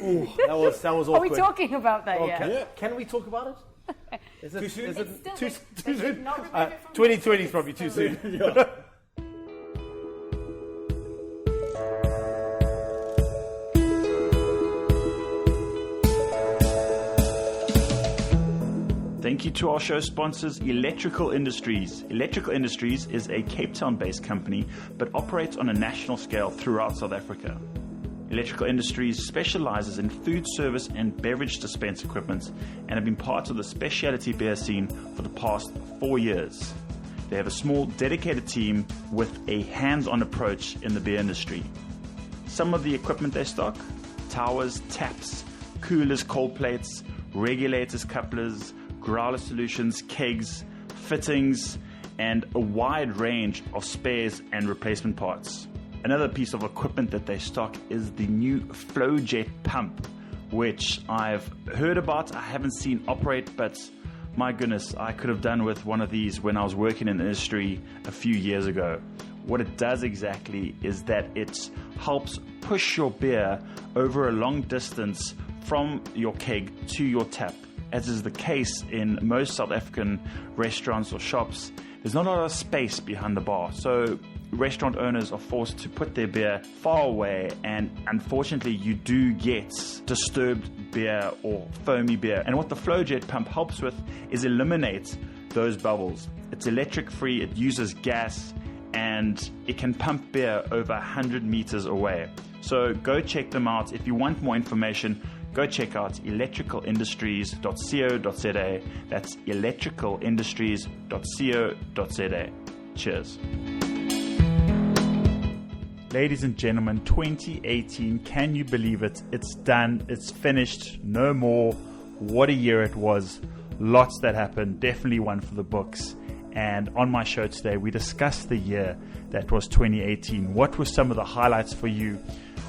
Ooh, that was awkward. Are we talking about that yet? Yeah. Can we talk about it? Is it Too soon? Is it Still, too they should soon? not remove it from 2020 is probably too soon. Yeah. Thank you to our show sponsors, Electrical Industries. Electrical Industries is a Cape Town-based company, but operates on a national scale throughout South Africa. Electrical Industries specializes in food service and beverage dispense equipment and have been part of the specialty beer scene for the past 4 years. They have a small, dedicated team with a hands-on approach in the beer industry. Some of the equipment they stock: towers, taps, coolers, cold plates, regulators, couplers, growler solutions, kegs, fittings, and a wide range of spares and replacement parts. Another piece of equipment that they stock is the new FlowJet pump, which I've heard about. I haven't seen operate, but my goodness, I could have done with one of these when I was working in the industry a few years ago. What it does exactly is that it helps push your beer over a long distance from your keg to your tap. As is the case in most South African restaurants or shops, there's not a lot of space behind the bar. So restaurant owners are forced to put their beer far away, and unfortunately you do get disturbed beer or foamy beer. And what the FlowJet pump helps with is eliminate those bubbles. It's electric free, it uses gas, and it can pump beer over 100 meters away. So go check them out. If you want more information, go check out electricalindustries.co.za. That's electricalindustries.co.za. Cheers. Ladies and gentlemen, 2018, can you believe it? It's done, it's finished, no more. What a year it was. Lots that happened, definitely one for the books. And on my show today, we discussed the year that was 2018. What were some of the highlights for you?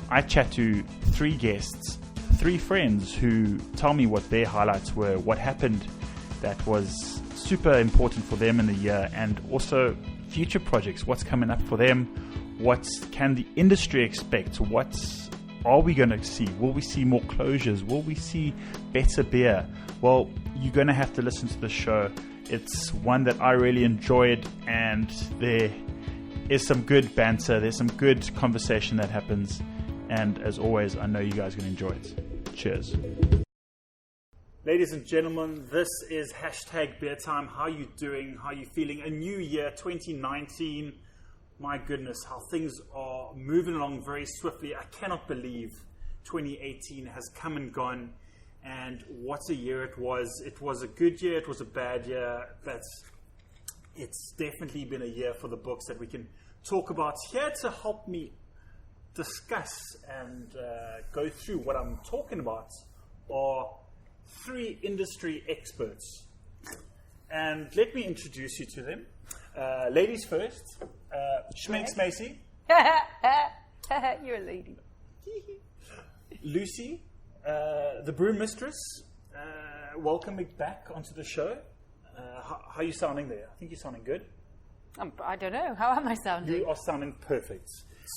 I chat to 3 guests, 3 friends who tell me what their highlights were, what happened that was super important for them in the year, and also future projects, what's coming up for them, what can the industry expect, what are we going to see, will we see more closures, will we see better beer? Well, you're going to have to listen to the show. It's one that I really enjoyed, and there is some good banter, there's some good conversation that happens, and as always, I know you guys are going to enjoy it. Cheers. Ladies and gentlemen, this is #Beer Time. How are you doing? How are you feeling? A new year, 2019. My goodness, how things are moving along very swiftly. I cannot believe 2018 has come and gone, and what a year it was. It was a good year, it was a bad year, but it's definitely been a year for the books that we can talk about. Here to help me discuss and go through what I'm talking about are 3 industry experts. And let me introduce you to them. Ladies first, Schminks Macy. You're a lady. Lucy, the brew mistress. Welcome back onto the show. How are you sounding there? I think you're sounding good. I don't know. How am I sounding? You are sounding perfect.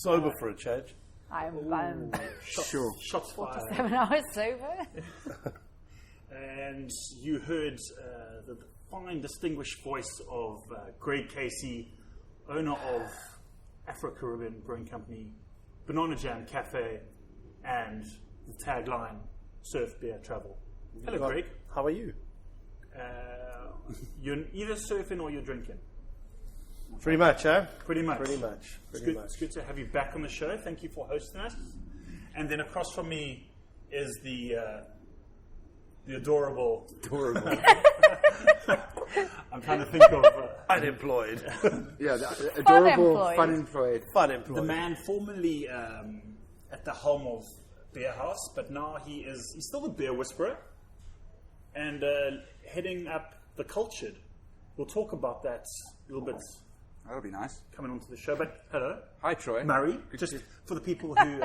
Sober for a change. I'm Sure. Shots fired. 7 hours sober. And you heard the fine, distinguished voice of Greg Casey, owner of Afro-Caribbean Brewing Company, Banana Jam Cafe, and the tagline, Surf, Beer, Travel. Hello, Greg. How are you? You're either surfing or you're drinking. Pretty much, huh? Pretty much. It's good to have you back on the show. Thank you for hosting us. And then across from me is the adorable. I'm trying to think of Unemployed. Yeah, adorable, Fun-employed. fun Unemployed. the man formerly at the helm of Beer House, but now he's still the beer whisperer and heading up the Cultured. We'll talk about that a little bit That'll be nice. coming onto the show. But hello, Hi, Troy. Murray. Just for the people who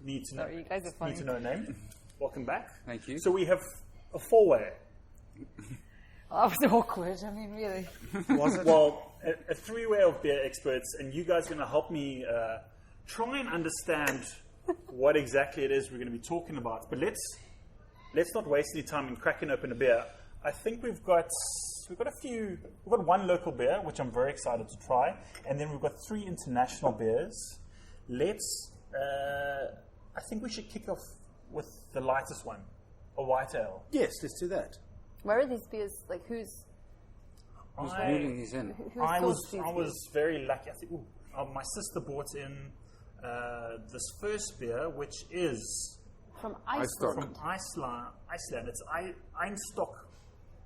need to know, Sorry, you guys are funny. need to know a name. Welcome back. Thank you. So we have a 4-way. Oh, that was awkward. I mean, really. Was it? Well, a 3-way of beer experts, and you guys are going to help me try and understand what exactly it is we're going to be talking about. But let's not waste any time in cracking open a beer. I think we've got one local beer, which I'm very excited to try, and then we've got 3 international beers. I think we should kick off with the lightest one, a white ale. Yes, let's do that. Where are these beers? Like, who's Wheeling these in. I was sourced these beers? very lucky. I think my sister bought in this first beer, which is From Iceland. Iceland. from Iceland. It's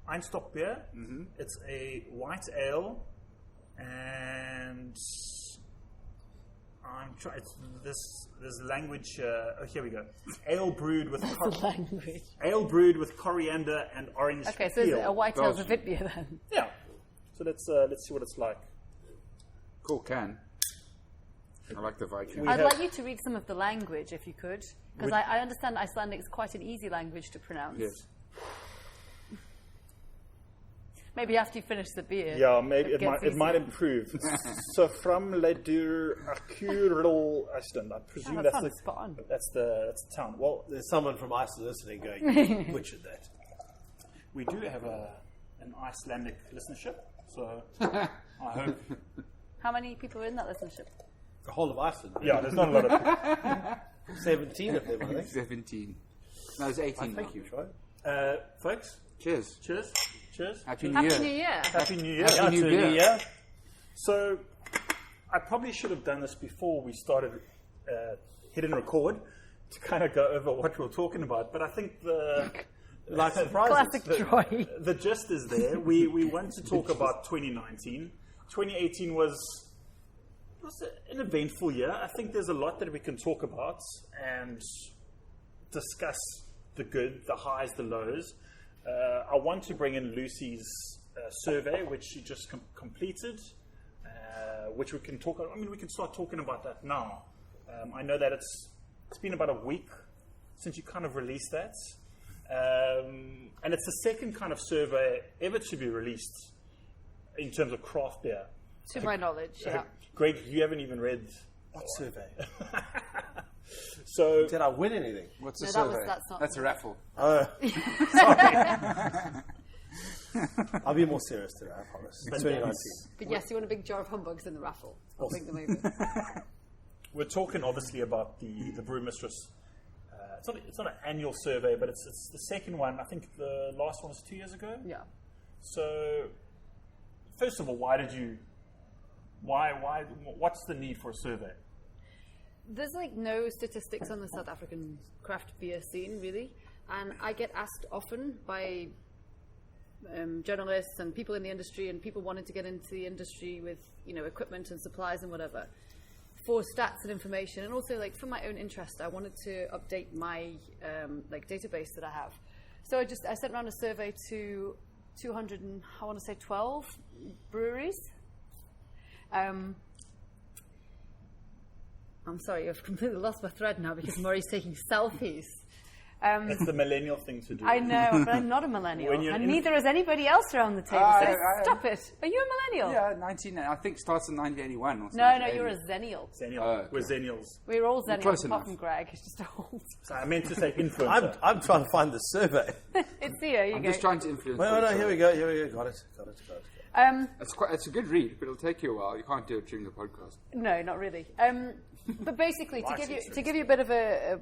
Einstock beer. Mm-hmm. It's a white ale, and I'm trying. This language. Oh, here we go. Ale brewed with Language. ale brewed with coriander and orange Okay, so is peel. it a white ale Belgian. Vit beer then? Yeah. So let's see what it's like. Cool can. I like the Viking. I'd like you to read some of the language if you could, because I understand Icelandic is quite an easy language to pronounce. Yes. Maybe after you finish the beer. Yeah, maybe it gets might easier. improve. So from Ledur Akuril Iceland, I presume Oh, that's sounds spot on. that's the town. Well, There's someone from Iceland listening going, butchered that. we do have an Icelandic listenership, so I hope. How many people are in that listenership? The whole of Iceland. Yeah, there's not a lot of 17 of them, I think. 17. No, it's 18 now. Thank you, Troy. folks. Cheers. Cheers, cheers. Happy New Happy Year. New Year. Happy New Year. Happy Yeah, New to a Year. year. So I probably should have done this before we started hit and record to kind of go over what we're talking about. But I think Like surprises. Classic Troy. the gist is there. We want to talk about 2019. 2018 was an eventful year. I think there's a lot that we can talk about and discuss the good, the highs, the lows. I want to bring in Lucy's survey, which she just completed, which we can talk. I mean, we can start talking about that now. I know that it's been about a week since you kind of released that, and it's the second kind of survey ever to be released in terms of craft beer. To my knowledge, yeah. Greg, you haven't even read. What survey? So Did I win anything? What's the No, survey? that's not- That's a raffle. I'll be more serious today, I promise. It's 2019. But yes, you want a big jar of humbugs in the raffle. I'll bring them over. we're talking obviously about the Brewmistress. It's not an annual survey, but it's the second one. I think the last one was 2 years ago. Yeah. So, first of all, what's the need for a survey? There's like no statistics on the South African craft beer scene, really. And I get asked often by journalists and people in the industry and people wanting to get into the industry with, equipment and supplies and whatever, for stats and information. And also, like, for my own interest, I wanted to update my database that I have. So I sent around a survey to 12 breweries. I'm sorry, I've completely lost my thread now because Murray's taking selfies. That's the millennial thing to do. I know, but I'm not a millennial. When you're And in- neither is anybody else around the table. So stop it. Are you a millennial? Yeah, I think starts in 1981 or something. No, you're a zennial. Zennial. Oh, okay. We're Zennials. We're all zennials, close apart enough. from Greg, who's just old. So I meant to say influencer. I'm trying to find the survey. It's here, you I'm go. just trying to influence. Wait, people. here we go. Got it. It's a good read, but it'll take you a while. You can't do it during the podcast. No, not really. But basically, to give you a bit of a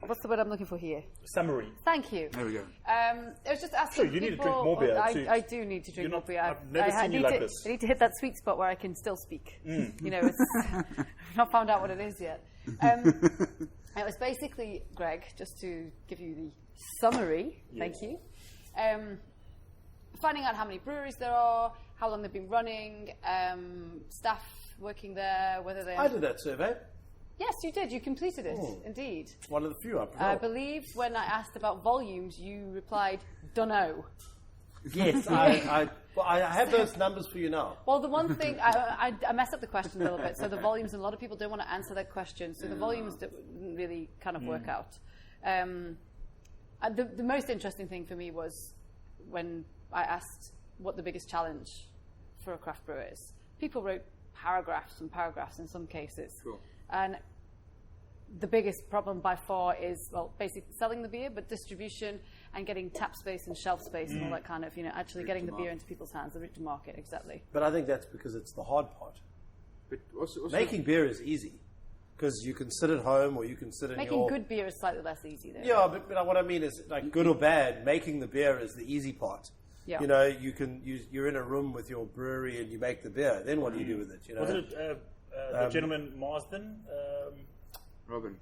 what's the word I'm looking for here? Summary. Thank you. There we go. I was just asking Sure, you need to people, drink more beer, I, too. I do need to drink more beer. I've never seen you need like to, this. I need to hit that sweet spot where I can still speak. It's I've not found out what it is yet. It was basically, Greg, just to give you the summary, thank you, finding out how many breweries there are, how long they've been running, staff working there, whether they... I did that survey. Yes, you did. You completed it, indeed. One of the few I I prefer. believe when I asked about volumes, you replied, dunno. Yes, I have those numbers for you now. Well, the one thing, I messed up the question a little bit. So the volumes, and a lot of people don't want to answer that question. So the volumes didn't really kind of work out. The most interesting thing for me was when I asked what the biggest challenge for a craft brewer is. People wrote paragraphs and paragraphs in some cases. Cool. And the biggest problem by far is, well, basically selling the beer, but distribution and getting tap space and shelf space and all that kind of, actually getting the beer into people's hands, the route to market, exactly. But I think that's because it's the hard part. But also Making beer is easy because you can sit at home or you can sit in Making good beer is slightly less easy, though. Yeah, but what I mean is, like, good or bad, making the beer is the easy part. Yeah. You're in a room with your brewery and you make the beer. Then what do you do with it? Was it the gentleman Marsden? Robin.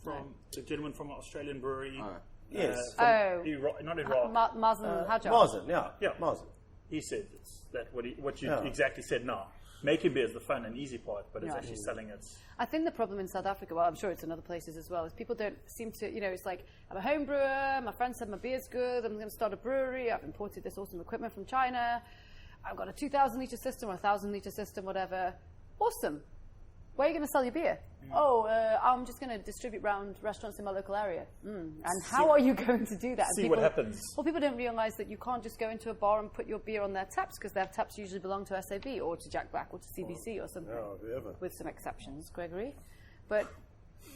From the gentleman from an Australian brewery. Yes. Not Iraq. Marsden Hajar. Marsden, yeah. Marsden. He said it's that what you exactly said now. Making beer is the fun and easy part, but it's actually selling it. I think the problem in South Africa, well, I'm sure it's in other places as well, is people don't seem to, it's like, I'm a home brewer, my friend said my beer's good, I'm going to start a brewery, I've imported this awesome equipment from China, I've got a 2,000 litre system or a 1,000 litre system, whatever. Awesome. Where are you going to sell your beer? I'm just going to distribute around restaurants in my local area. And how are you going to do that? See what happens. Well, people don't realise that you can't just go into a bar and put your beer on their taps, because their taps usually belong to SAB or to Jack Black or to CBC or something. With some exceptions, Gregory. But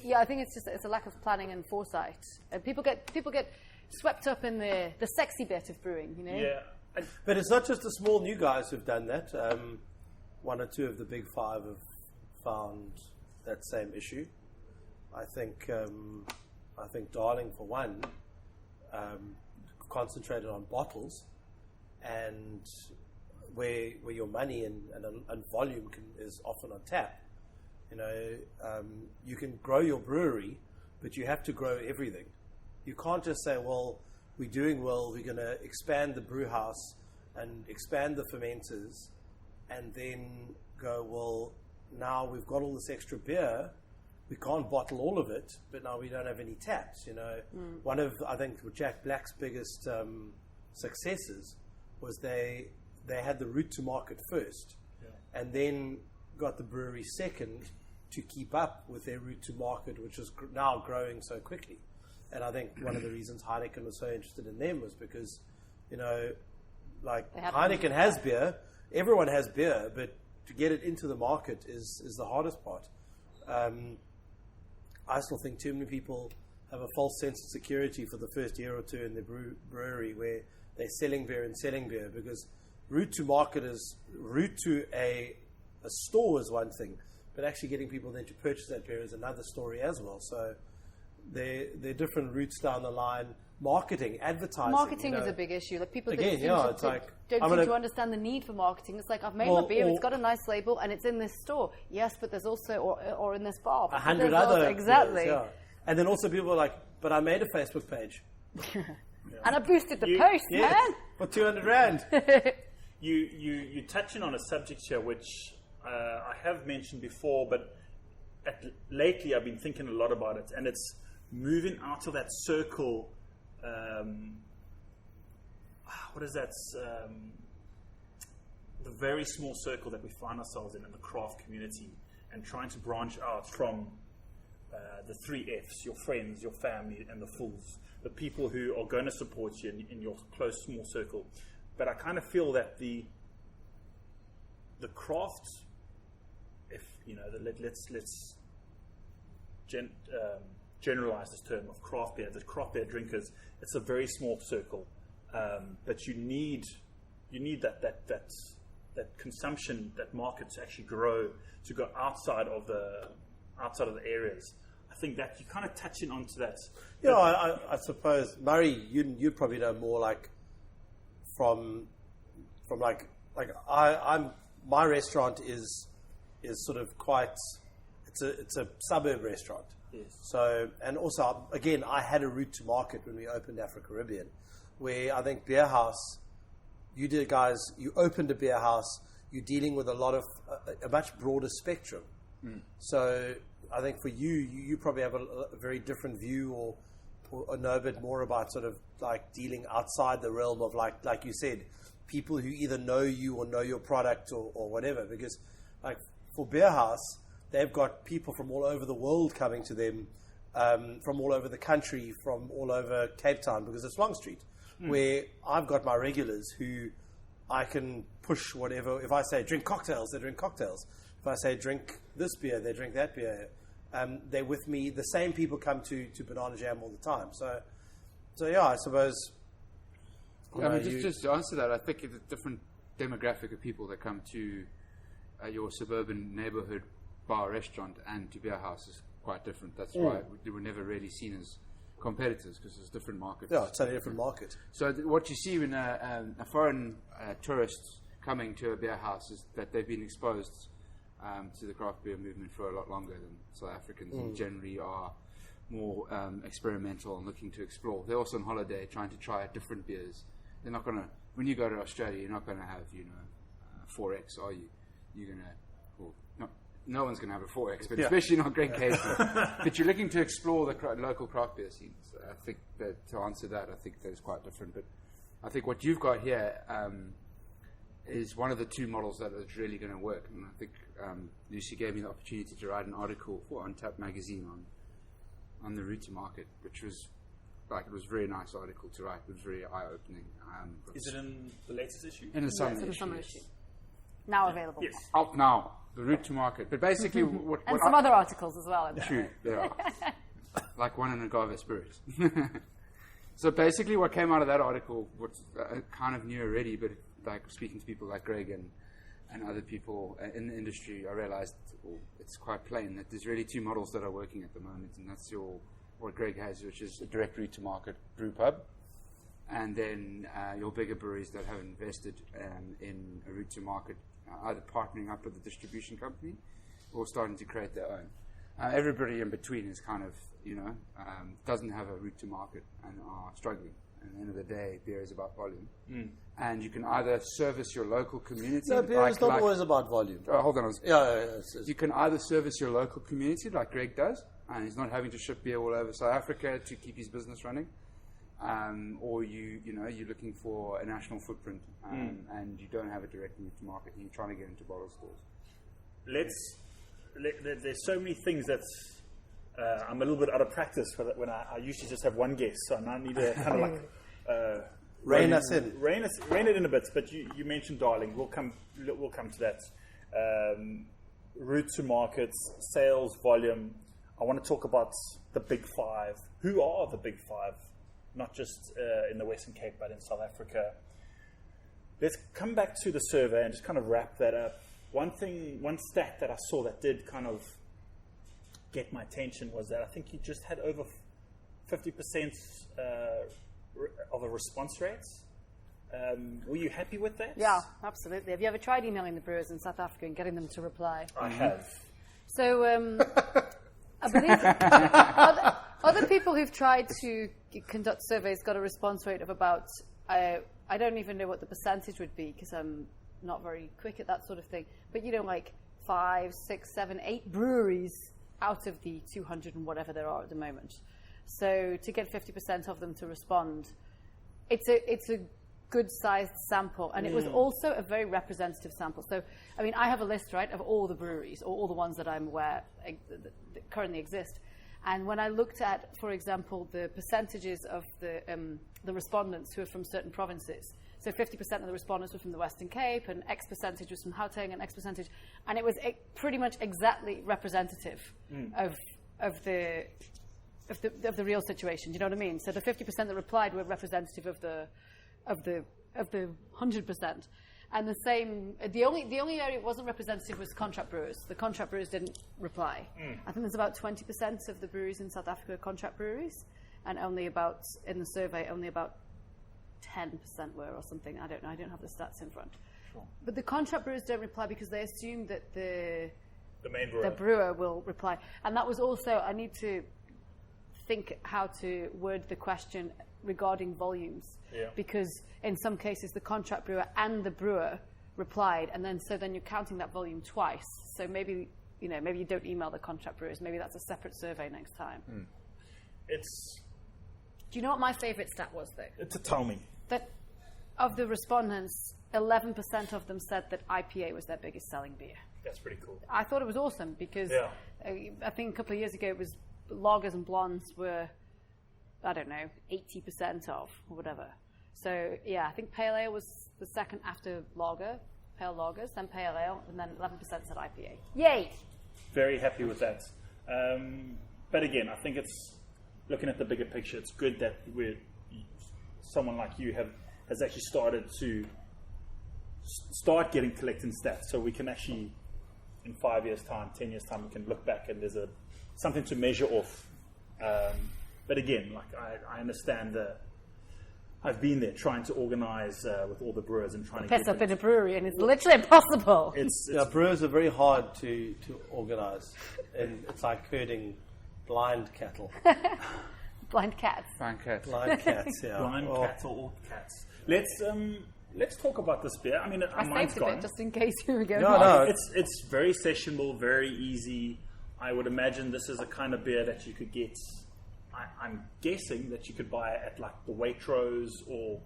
yeah, I think it's a lack of planning and foresight. And people get swept up in the sexy bit of brewing, Yeah. But it's not just the small new guys who've done that. One or two of the big five have found that same issue. I think Darling, for one, concentrated on bottles, and where your money and volume is often on tap. You can grow your brewery, but you have to grow everything. You can't just say, well, we're doing well, we're going to expand the brew house and expand the fermenters, and then go, well, now we've got all this extra beer, we can't bottle all of it, but now we don't have any taps. One of, I think, Jack Black's biggest successes was they had the route to market first, and then got the brewery second to keep up with their route to market, which is now growing so quickly. And I think one of the reasons Heineken was so interested in them was because, Heineken has beer, everyone has beer, but to get it into the market is the hardest part. I still think too many people have a false sense of security for the first year or two in their brewery, where they're selling beer, because route to market route to a store is one thing, but actually getting people then to purchase that beer is another story as well. So there are different routes down the line. Marketing, advertising. Marketing is a big issue. Like people again, don't seem to understand the need for marketing. It's like, I've made my beer, it's got a nice label, and it's in this store. Yes, but there's also, or in this bar. 100 other. Exactly. Beers, And then also people are like, but I made a Facebook page. And I boosted the post, man. For 200 Rand. You're touching on a subject here which I have mentioned before, but lately I've been thinking a lot about it, and it's moving out of that circle. What is that? The very small circle that we find ourselves in the craft community, and trying to branch out from the 3 Fs: your friends, your family, and the fools, the people who are going to support you in your close, small circle. But I kind of feel that the craft, let's generalize this term of craft beer, the craft beer drinkers, it's a very small circle, but you need that consumption, that market to actually grow, to go outside of the areas. I think that you're kind of touching onto that. Yeah, I suppose, Murray, you'd probably know more like from my restaurant is sort of quite, it's a suburb restaurant. Yes. So, and also, again, I had a route to market when we opened Afro-Caribbean, where I think Beer House, you opened a beer house, you're dealing with a much broader spectrum. So I think for you probably have a very different view or know a bit more about sort of like dealing outside the realm of like you said, people who either know you or know your product or whatever. Because like for Beer House, they've got people from all over the world coming to them, from all over the country, from all over Cape Town, because it's Long Street, where I've got my regulars who I can push whatever. If I say drink cocktails, they drink cocktails. If If I say drink this beer, they drink that beer. They're with me. The same people come to Banana Jam all the time. So yeah, I suppose. Just to answer that, I think it's a different demographic of people that come to your suburban neighborhood bar restaurant and to beer house is quite different. That's why we were never really seen as competitors, because it's different markets. Yeah, it's a different market. So what you see when a foreign tourist coming to a beer house is that they've been exposed to the craft beer movement for a lot longer than South Africans, and generally are more experimental and looking to explore. They're also on holiday trying to try different beers. They're not going to, when you go to Australia, you're not going to have, 4X, are you? You're going to, no one's going to have a 4X, but especially not Greg Cage. But you're looking to explore the local craft beer scene. So I think that to answer that, I think that is quite different. But I think what you've got here is one of the two models that is really going to work. And I think Lucy gave me the opportunity to write an article for Untapped magazine on the route to market, which was it was a very nice article to write. It was very eye-opening. Is it in the latest issue? In the summer the issue. summer issue. Now available. Yes. Out now, the route to market. But basically, what And some other articles as well. True, there are. Like one in Agave Spirits. So basically what came out of that article, what I kind of knew already, but like speaking to people like Greg and other people in the industry, I realized it's quite plain that there's really two models that are working at the moment, and that's what Greg has, which is a direct route to market brew pub, and then your bigger breweries that have invested in a route to market, either partnering up with a distribution company or starting to create their own. Everybody in between is kind of, doesn't have a route to market and are struggling. At the end of the day, beer is about volume. And you can either service your local community. No, beer is not always about volume. Hold on. Yeah. You can either service your local community like Greg does, and he's not having to ship beer all over South Africa to keep his business running. Or you're looking for a national footprint, and you don't have a direct route to market, and you're trying to get into bottle stores. There's so many things that I'm a little bit out of practice with when I usually just have one guest, so I need to kind of rein us in. Rein it in a bit. But you mentioned Darling. We'll come to that. Route to markets, sales, volume. I want to talk about the big five. Who are the big five? Not just in the Western Cape, but in South Africa. Let's come back to the survey and just kind of wrap that up. One stat that I saw that did kind of get my attention was that I think you just had over 50% of a response rates. Were you happy with that? Yeah, absolutely. Have you ever tried emailing the brewers in South Africa and getting them to reply? I have. So I believe other people who've tried to conduct surveys got a response rate of about, I don't even know what the percentage would be because I'm not very quick at that sort of thing. But, like 5, 6, 7, 8 breweries out of the 200 and whatever there are at the moment. So to get 50% of them to respond, it's a good-sized sample. And it was also a very representative sample. So, I have a list, right, of all the breweries, or all the ones that I'm aware that currently exist. And when I looked at, for example, the percentages of the respondents who are from certain provinces, so 50% of the respondents were from the Western Cape, and X percentage was from Gauteng, and X percentage, and it was pretty much exactly representative of the real situation. Do you know what I mean? So the 50% that replied were representative of the 100%. And the only area it wasn't representative was contract brewers. The contract brewers didn't reply. I think there's about 20% of the breweries in South Africa are contract breweries, and in the survey, only about 10% were or something. I don't know. I don't have the stats in front. Sure. But the contract brewers don't reply because they assume that the main brewer. The brewer will reply. And that was also, I need to think how to word the question regarding volumes. Yeah. Because in some cases, the contract brewer and the brewer replied, and then you're counting that volume twice. So maybe you don't email the contract brewers. Maybe that's a separate survey next time. Do you know what my favourite stat was, though? Tell me. That of the respondents, 11% of them said that IPA was their biggest selling beer. That's pretty cool. I thought it was awesome because I think a couple of years ago it was lagers and blondes were, 80% of or whatever. So, I think pale ale was the second after lager. pale lagers, then pale ale, and then 11% said IPA. Yay! Very happy with that. But again, I think it's looking at the bigger picture. It's good that someone like you has actually started to start collecting stats, so we can actually, in 5 years' time, 10 years' time, we can look back and there's something to measure off. But again, like I understand I've been there trying to organize with all the brewers and trying to Piss up in a brewery, and it's literally impossible. Yeah, brewers are very hard to organise, and it's like herding blind cattle. Blind cats. Fine cat. Blind cats, yeah. blind Oh. cattle or cats. Let's talk about this beer. I mean, I mine's saved a gone. bit just in case you were going. No. It's very sessionable, very easy. I would imagine this is a kind of beer that you could get. I'm guessing that you could buy at like the Waitrose or.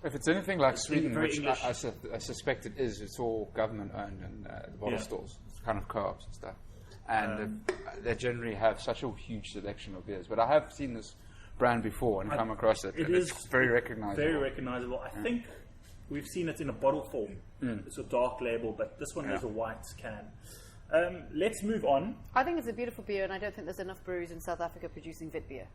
If it's anything like Sweden, very which English. I suspect it is, it's all government owned and the bottle Yeah. stores, it's kind of co-ops and stuff. And they generally have such a huge selection of beers. But I have seen this brand before and come across it. It and is it's very recognizable. Very recognizable. I think we've seen it in a bottle form. It's a dark label, but this one has a white can. Let's move on. I think it's a beautiful beer, and I don't think there's enough breweries in South Africa producing Vit beer.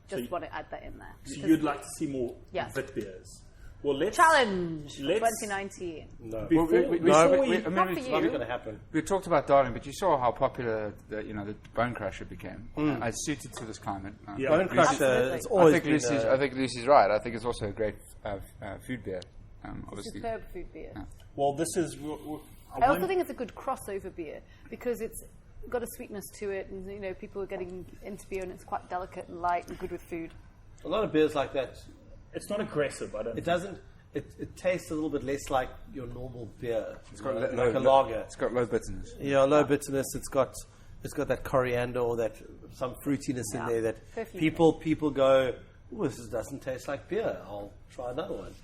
Just you- want to add that in there. So you'd like to see more Yes. Vit beers. Well, let's Challenge for Let's- 2019. No, Before, we- before no, we, I mean, Not for we- it's you. not going to happen. We talked about Darling, but you saw how popular the Bone Crusher became. It's suited to this climate. Yeah. Bone Lucy- Crusher, Absolutely. it's I always think, been Lucy's right. I think it's also a great food beer, obviously. Superb food beer. well, this is. I also think it's a good crossover beer because it's got a sweetness to it, and people are getting into beer, and it's quite delicate and light and good with food. a lot of beers like that. It's not aggressive. I don't. It doesn't. It tastes a little bit less like your normal beer. It's got like low- a lager. It's got low bitterness. Yeah, low bitterness. It's got that coriander or that some fruitiness in Yeah. there that Perfume. people go, "Oh, this doesn't taste like beer. I'll try another one."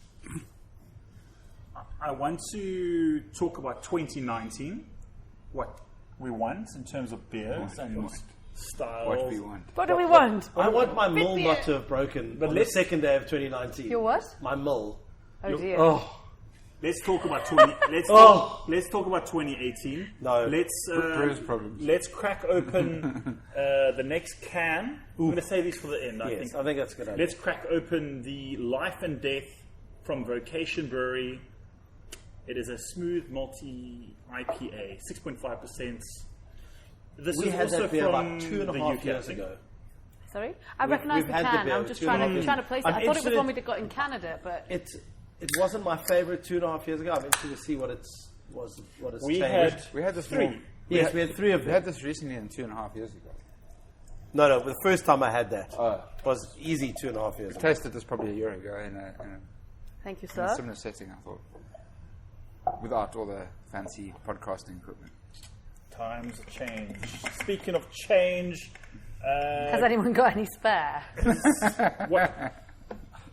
I want to talk about 2019. What we want in terms of beers and styles. What we want. What do we want? I want my Vit mill beer. not to have broken But on the let's- second day of 2019. Your what? My mill. Oh dear. Oh, Let's talk about 20. Oh. Let's talk about 2018. No. Let's Brewers problems. let's crack open the next can. I'm going to say these for the end. I yes, think. I think that's a good. Idea. Let's crack open the Life and Death from Vocation Brewery. It is a smooth multi IPA, 6.5%. This We is had also that beer from about 2.5 the UK, years I think. ago. Sorry? I We've- recognise we've the had the can. beer I'm just 2.5 trying years. to place it. I'm I thought it was interested- one we got in Canada, but It wasn't my favorite 2.5 years ago. I'm interested to see what it's We changed. We had this Three. more- Yes, we had 3 of We them. had this recently in 2.5 years ago. No, the first time I had that Oh. was easy 2.5 years ago. Tasted this probably a year ago in a thank you, in sir. a similar setting, I thought. Without all the fancy podcasting equipment. Times change. Speaking of change, Has anyone got any spare?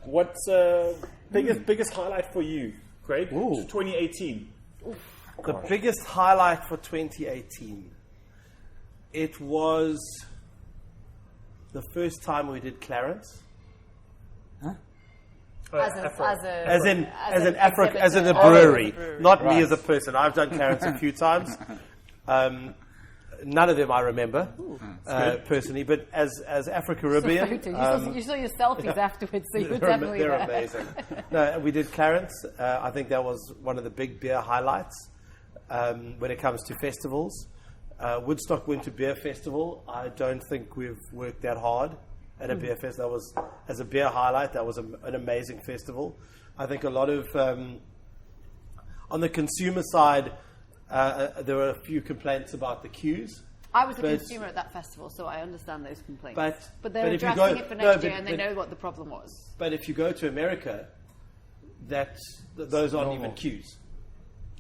what's biggest highlight for you, Craig? Ooh. 2018. The biggest highlight for 2018, it was the first time we did Clarence. As As in Africa, as in a exhibitor. brewery, Oh, not me Right. as a person. I've done Clarence a few times. None of them I remember personally, but as Afro Caribbean, You saw your selfies afterwards, so you were they're definitely they're there. amazing. No, we did Clarence. I think that was one of the big beer highlights when it comes to festivals. Woodstock Winter Beer Festival. I don't think we've worked that hard at a beer fest. That was, as a beer highlight, that was an amazing festival. I think a lot of on the consumer side, there were a few complaints about the queues. I was a But- consumer at that festival, so I understand those complaints. But- they're but if you addressing go- it for no, next but- year, and they but- know what the problem was. But if you go to America, those aren't even queues.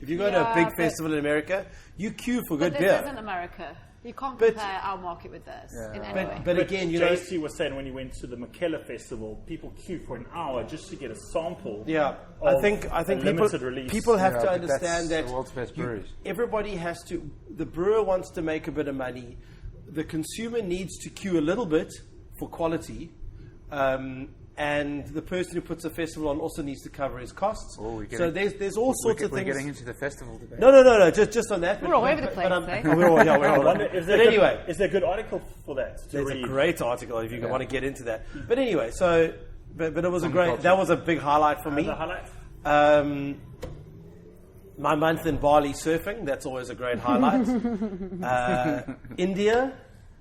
If you go to a Yeah, big but- festival in America, you queue for But good this beer. isn't America. You can't But- compare our market with theirs in any way. But again, you know, JC was saying when he went to the Makela Festival, people queue for an hour just to get a sample. yeah, I of think a people limited release. people have Yeah, to but understand that's that the world's best breweries. everybody has to. The brewer wants to make a bit of money. The consumer needs to queue a little bit for quality, and the person who puts a festival on also needs to cover his costs. Oh, we're so getting- there's all sorts of We're things. getting into the festival debate. No. Just on that. We're all over the place, I'm- eh? we're all I over. wonder, is there But a good- anyway, is there a good article for that to there's read? a great article if you want to get into that. But anyway, so but it was a great. culture. That was a big highlight for me. The highlight? My month in Bali surfing. That's always a great highlight. India.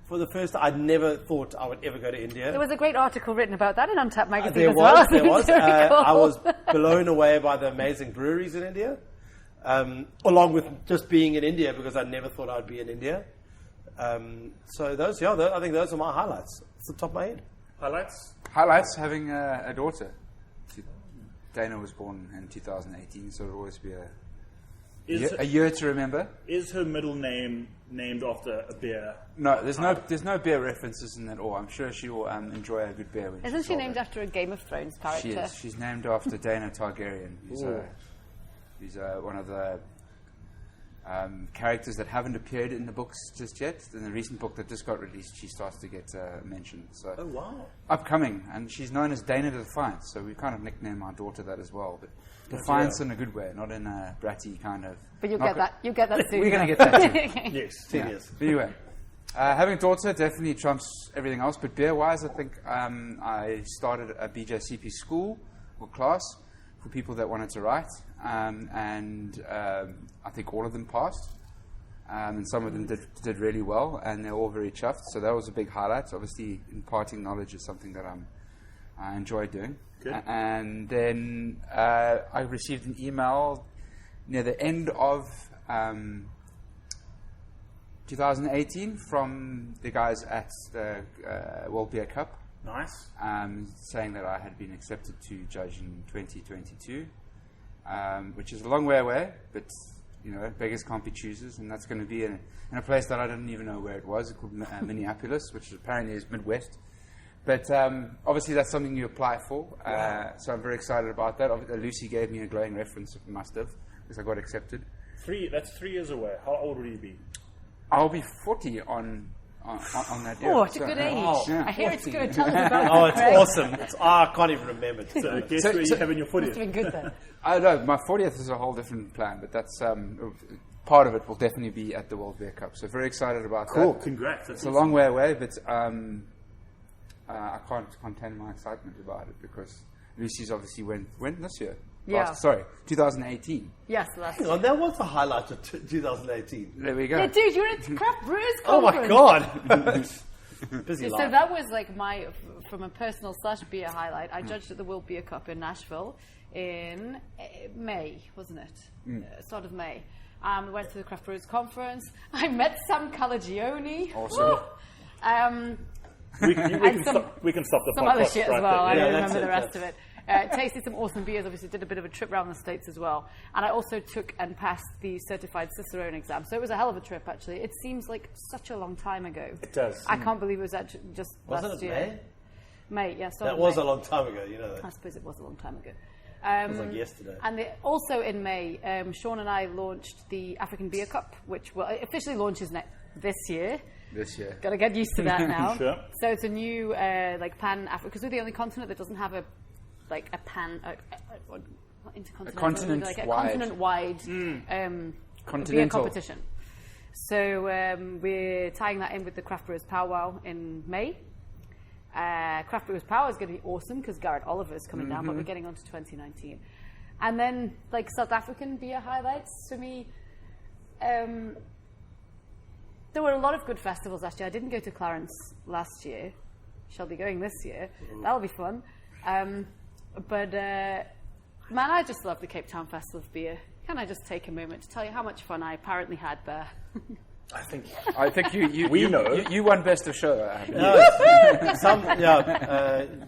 For the first time, I never thought I would ever go to India. There was a great article written about that in Untapped magazine There as well. was, there It was. very cool. I was blown away by the amazing breweries in India, along with just being in India because I never thought I'd be in India. So those, I think those are my highlights. It's the top of my head. Highlights? Highlights, having a daughter. Dana was born in 2018, so it'll always be a year to remember. Is her middle name named after a beer? No, there's no beer references in that at all. I'm sure she will enjoy a good beer. When Isn't she's she older. named after a Game of Thrones character? She is. She's named after Dana Targaryen, who's one of the characters that haven't appeared in the books just yet. In the recent book that just got released, she starts to get mentioned. So Oh wow! upcoming, and she's known as Dana the Defiant. So we kind of nicknamed our daughter that as well. But Defiance in a good way, not in a bratty kind of. But you'll not get that. You'll get that soon. We're going to enough. get that too. Yes. 10 Yeah. years. But anyway, having a daughter definitely trumps everything else. But beer-wise, I think I started a BJCP school or class for people that wanted to write, and I think all of them passed, and some of them did really well, and they're all very chuffed. So that was a big highlight. Obviously, imparting knowledge is something that I enjoy doing. Good. And then I received an email near the end of 2018 from the guys at the World Beer Cup, Nice. saying that I had been accepted to judge in 2022, which is a long way away, but beggars can't be choosers, and that's going to be in a place that I didn't even know where it was. It's called Minneapolis, which apparently is Midwest. But obviously that's something you apply for, so I'm very excited about that. Lucy gave me a glowing reference, must have, because I got accepted. That's 3 years away. How old will you be? I'll be 40 on that year. Oh, it's a So- good age. Yeah. I hear it's good. Tell us about Oh, it, it's Craig. awesome. I can't even remember. So guess So- where so- you having your Must have 40th? been good then. I don't know. My 40th is a whole different plan, but that's part of it will definitely be at the World Beer Cup. So very excited about Cool. that. Congrats. It's a long way away, but I can't contain my excitement about it because Lucy's obviously went this year. Yeah. 2018. Yes, last Hang on, that was the highlight of 2018. There we go. Yeah, dude, you're at Craft Brewers Oh my Conference. god! Busy So life. that was like from a personal / beer highlight. I judged at the World Beer Cup in Nashville in May, wasn't it? Start of May. We went to the Craft Brewers Conference. I met Sam Calagione. Awesome. Woo! We And some- can stop the Some podcast other shit right as well. I there. don't Yeah, remember the that's rest of it. Tasted some awesome beers. Obviously, did a bit of a trip around the States as well. And I also took and passed the certified Cicerone exam. So it was a hell of a trip, actually. It seems like such a long time ago. It does. I can't believe it was actually just Wasn't last it year. May? May, yeah. That was a long time ago, you know I that. suppose it was a long time ago. It was like yesterday. And also in May, Sean and I launched the African Beer Cup, which will officially launches this year. This year. Got to get used to that now. Sure. So it's a new pan Africa because we're the only continent that doesn't have a pan not intercontinental, continent-wide. like a continent-wide beer Continental. competition. So we're tying that in with the Craft Brewers Powwow in May. Craft Brewers Powwow is going to be awesome because Garrett Oliver's coming down, but we're getting on to 2019. And then South African beer highlights for me. There were a lot of good festivals last year. I didn't go to Clarence last year. Shall be going this year. That'll be fun. But man, I just love the Cape Town Festival of Beer. Can I just take a moment to tell you how much fun I apparently had there? I think you We know. you won best of show.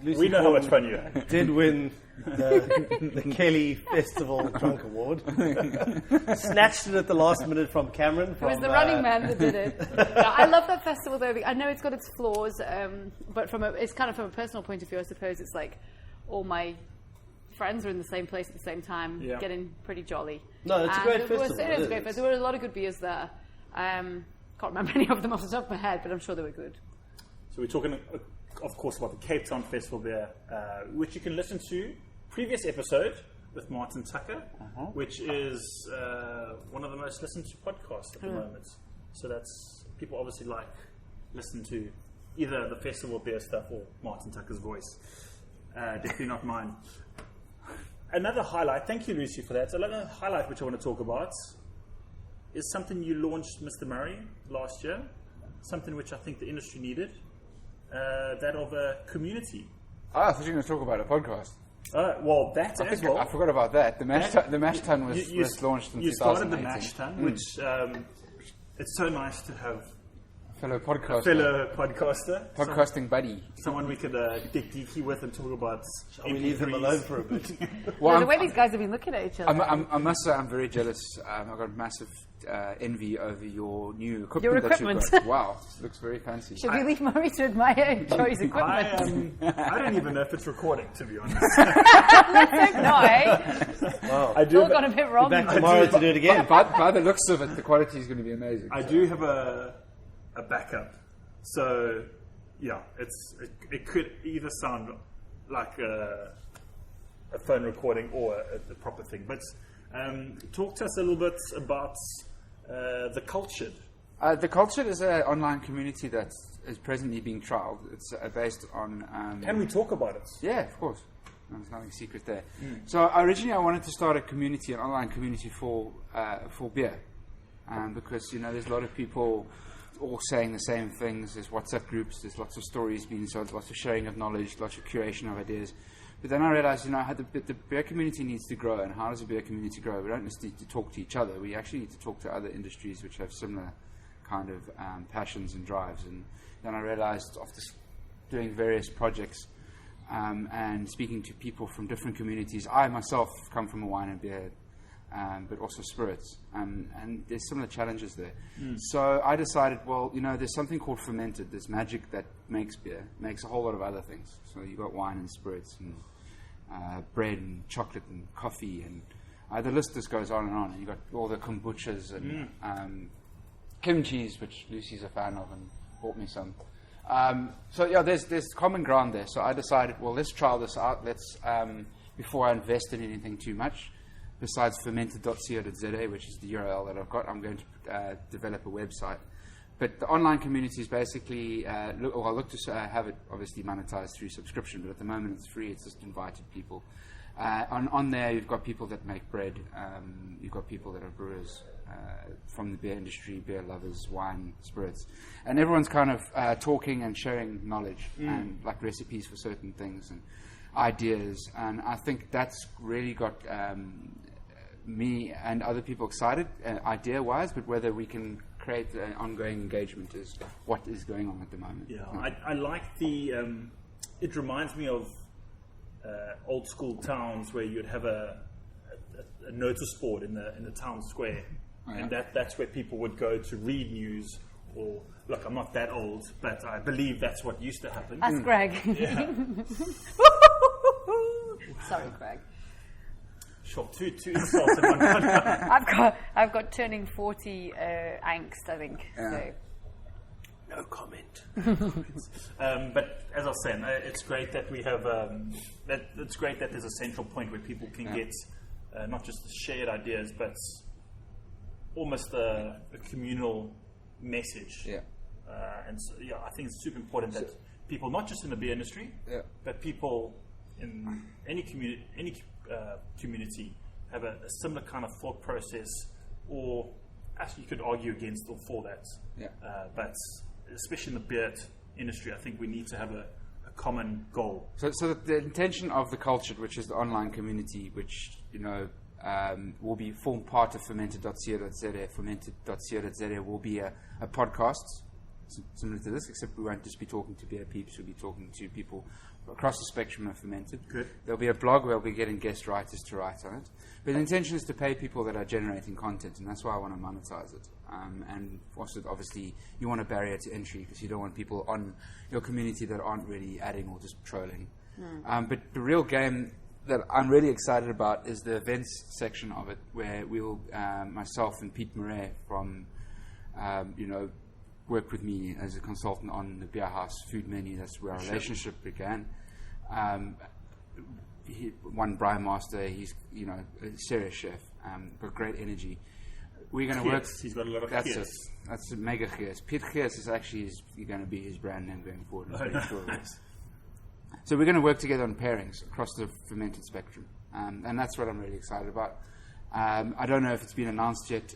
Lucy We know how Corn much fun you had. did win the Kelly Festival Drunk Award. Snatched it at the last minute from Cameron. It was the Running Man that did it. Yeah, I love that festival though. I know it's got its flaws, but it's kind of from a personal point of view. I suppose it's like all my friends were in the same place at the same time, Yeah. getting pretty jolly. No, it's a And great it was festival, a it great is. festival. There were a lot of good beers there. Can't remember any of them off the top of my head, but I'm sure they were good. So we're talking of course, about the Cape Town Festival Beer, which you can listen to. Previous episode with Martin Tucker, which is one of the most listened to podcasts at the moment. So that's, people obviously like listen to either the Festival Beer stuff or Martin Tucker's voice. Definitely not mine. Another highlight, thank you Lucy for that. Another highlight which I want to talk about is something you launched, Mr. Murray, last year. Something which I think the industry needed. That of a community. I thought you were going to talk about a podcast. Well, that as well. I forgot about that. The Mash Tun was launched in 2018. You started the Mash Tun, which it's so nice to have fellow podcaster. Podcasting buddy. Someone we could get geeky with and talk about. Shall we leave them alone for a bit? Well, the way these guys have been looking at each other. I must say I'm very jealous. I've got massive envy over your new equipment. Your equipment. That you've got. Wow, looks very fancy. Should we leave Murray to admire Joey's equipment? I don't even know if it's recording, to be honest. No, eh? Wow. I do. All gone a bit wrong. Back tomorrow to do it again. By the looks of it, the quality is going to be amazing. I do have a backup. So, yeah, it could either sound like a phone recording or a proper thing. But talk to us a little bit about The Cultured. The Cultured is an online community that is presently being trialled. It's based on... Can we talk about it? Yeah, of course. There's nothing secret there. So originally I wanted to start a community, an online community for beer. Because, there's a lot of people all saying the same things. There's WhatsApp groups, there's lots of stories being sold, lots of sharing of knowledge, lots of curation of ideas. But then I realized, how the beer community needs to grow. And how does a beer community grow? We don't just need to talk to each other. We actually need to talk to other industries which have similar kind of passions and drives. And then I realized after doing various projects and speaking to people from different communities, I myself come from a wine and beer but also spirits, and there's similar challenges there. So I decided, there's something called fermented, this magic that makes beer, makes a whole lot of other things. So you've got wine and spirits and bread and chocolate and coffee, and the list just goes on, and you've got all the kombuchas and kimchis, which Lucy's a fan of and bought me some. There's common ground there. So I decided, let's trial this out. Let's before I invest in anything too much. Besides fermented.co.za, which is the URL that I've got, I'm going to develop a website. But the online community is basically, I look to have it obviously monetized through subscription, but at the moment it's free, it's just invited people. On there, you've got people that make bread, you've got people that are brewers from the beer industry, beer lovers, wine, spirits. And everyone's kind of talking and sharing knowledge and like recipes for certain things and ideas. And I think that's really got me and other people excited, idea-wise, but whether we can create an ongoing engagement is what is going on at the moment. Yeah, I like the... it reminds me of old school towns where you'd have a notice board in the town square, and that's where people would go to read news. Or look, I'm not that old, but I believe that's what used to happen. Ask Greg. Yeah. Sorry, Greg. Sure, two insults in one podcast. I've got turning 40 angst, I think. Yeah. So. No comment. But as I was saying, it's great that we have. It's great that there's a central point where people can get not just shared ideas, but almost a communal message. Yeah. And so, I think it's super important that people, not just in the beer industry, but people in any community have a similar kind of thought process, or actually you could argue against or for that. Yeah. But especially in the beer industry, I think we need to have a common goal. So the intention of The Cultured, which is the online community, which will be form part of fermented.co.za. Fermented.co.za will be a podcast similar to this, except we won't just be talking to beer peeps, we'll be talking to people across the spectrum of fermented. Good. There'll be a blog where we'll be getting guest writers to write on it. But the intention is to pay people that are generating content, and that's why I want to monetize it. And also, obviously, you want a barrier to entry because you don't want people on your community that aren't really adding or just trolling. But the real game that I'm really excited about is the events section of it, where we'll, myself and Pete Murray from, worked with me as a consultant on the Beer House food menu. That's where our relationship began. He won Brian Master. He's a serious chef, but great energy. We're going to work. He's got a lot of That's gears. it. That's a mega gears. Piet Geers is actually going to be his brand name going forward. I'm pretty sure of it. So we're going to work together on pairings across the fermented spectrum, and that's what I'm really excited about. I don't know if it's been announced yet,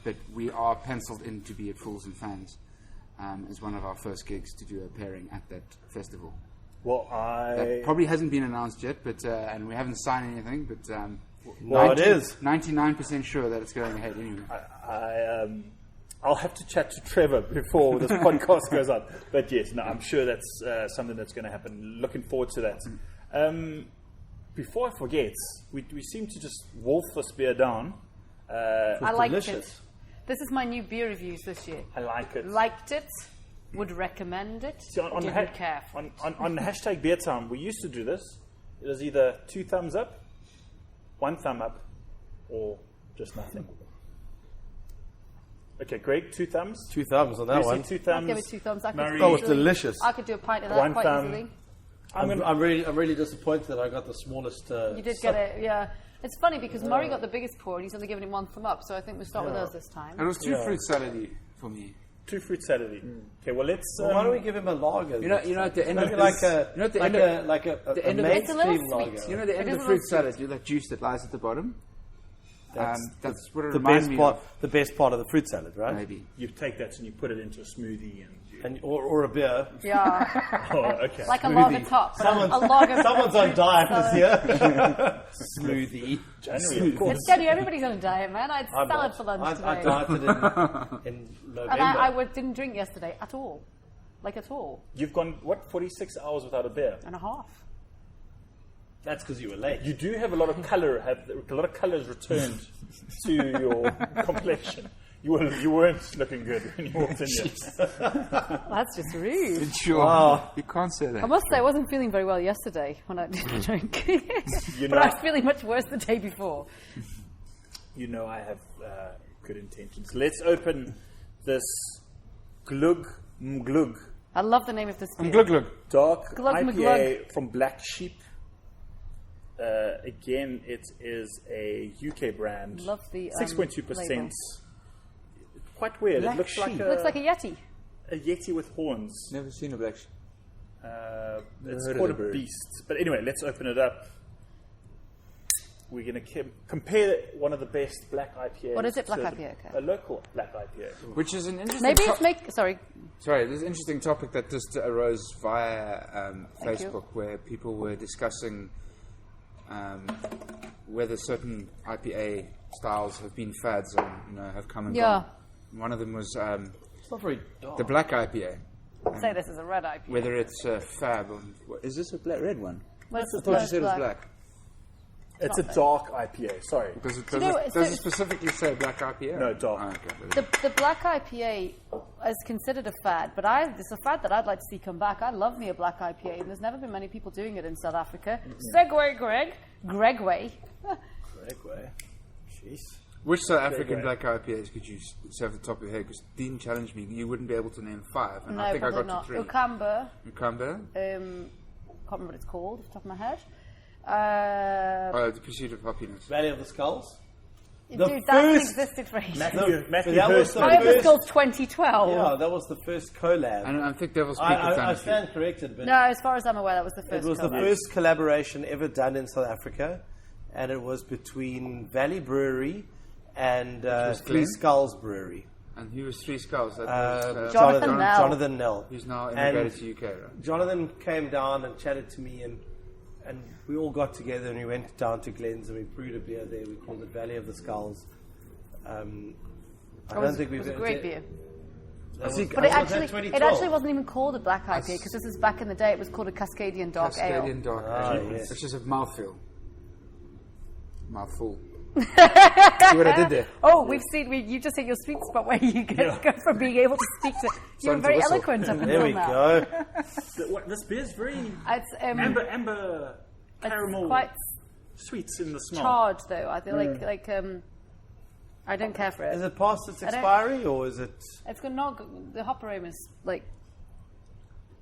but we are penciled in to be at Fools and Fans as one of our first gigs to do a pairing at that festival. Well, That probably hasn't been announced yet, but and we haven't signed anything, but No, it is. 99% sure that it's going ahead anyway. I'll have to chat to Trevor before this podcast goes on. But yes, no, I'm sure that's something that's going to happen. Looking forward to that. Before I forget, we seem to just wolf this beer down. I liked it. delicious. This is my new beer reviews this year. I like it. Liked it. Would recommend it. See, on Didn't care for it. on hashtag beer time, we used to do this. It was either 2 thumbs up, 1 thumb up, or just nothing. Okay, Greg, 2 thumbs. 2 thumbs on that Lucy, one. 2 I'd thumbs. give it 2 thumbs. I could Murray. Oh, it's easily- delicious. I could do a pint of that 1 quite thumb. easily. I'm really disappointed that I got the smallest. You did get it, yeah. It's funny because Murray got the biggest pour and he's only given him 1 thumb up, so I think we'll start with us this time. It was too fruit salady for me. 2 fruit salad. Okay, well let's. Well, why don't we give him a lager? You know, at the end of Maybe this, like a you know, at the like end a of, like a the end of- It's a little mainstream sweet. lager. you know, the end It of is the a fruit little salad, you know that juice that lies at the bottom. That's what it the reminds best me part. of. The best part of the fruit salad, right? Maybe. You take that and you put it into a smoothie and. Or a beer. Yeah, Oh, okay. like a lager top. A lager. Someone's on diet this year. Smoothie. January, of course. It's January. Everybody's on a diet, man. I had I'm salad not. for lunch I today. dieted in November. And I didn't drink yesterday at all. Like at all. You've gone, 46 hours without a beer? And a half. That's because you were late. You do have a lot of colour, a lot of colours returned to your complexion. You weren't looking good when you walked in here. That's just rude. Sure. Wow. You can't say that. I must say, I wasn't feeling very well yesterday when I didn't drink. But I was feeling much worse the day before. You know I have good intentions. Let's open this Glug Mglug I love the name of this beer. Glug glug. dark Glug IPA McGlug. from Black Sheep. Again, it is a UK brand. Love the 6.2%. label. Quite weird. Black it looks like Sheep. a, Looks like a Yeti. a Yeti with horns. Never seen a black sheep. It's heard of called the a brewery. beast. But anyway, let's open it up. We're going to compare one of the best black IPAs. What is it, black to IPA? Okay. A local black IPA. Which is an interesting. Maybe it's sorry. Sorry, there's an interesting topic that just arose via Thank you. Facebook, where people were discussing whether certain IPA styles have been fads and have come and Yeah. gone. One of them was It's not very dark. the black IPA. Say this is a red IPA. Whether it's fab or is this a red one? Well, I thought you said it was black. It's a dark IPA. Sorry. Does it, you know, does it specifically say black IPA? No, dark. Oh, okay. The black IPA is considered a fad, but it's a fad that I'd like to see come back. I love me a black IPA, and there's never been many people doing it in South Africa. Segway, Gregway. Segway. Jeez. Which South African right. black IPAs could you say off the top of your head? Because Dean challenged me. You wouldn't be able to name 5. And No, I think I probably got not. to 3. Ukamba. Ukamba? Can't remember what it's called off the top of my head. The Pursuit of Happiness. Valley of the Skulls. Dude, the that first- existed for ages. Matthew that was Hurst. the Fire of the first- Skulls 2012. Yeah, that was the first collab. And I think Devil's Peak had done I a few. stand corrected, but No, as far as I'm aware, that was the it first was the collab. first collaboration ever done in South Africa, and it was between Valley Brewery and was Three Glen? Skulls Brewery. And who was Three Skulls? That was, Jonathan Nell. Jonathan Nell. who's now And immigrated to UK, right? Jonathan came down and chatted to me, and we all got together and we went down to Glens and we brewed a beer there. We called it Valley of the Skulls. I don't think It we've was a great beer. That was, But that was it 2012. actually wasn't even called a black IPA because this is back in the day. It was called a Cascadian Dark Ale. Cascadian Dark Ah, Ale. yes. It's just a mouthfeel. Mouthful. See what I did there? Oh, you just hit your sweet spot where you go from being able to speak to. You were Time to very whistle. eloquent up There until we now. go. This beer's very It's, amber it's caramel quite sweets in the smell. charged though. I feel like I don't care for it. Is it past its I don't- expiry, or is it? It's got not the hop aroma is like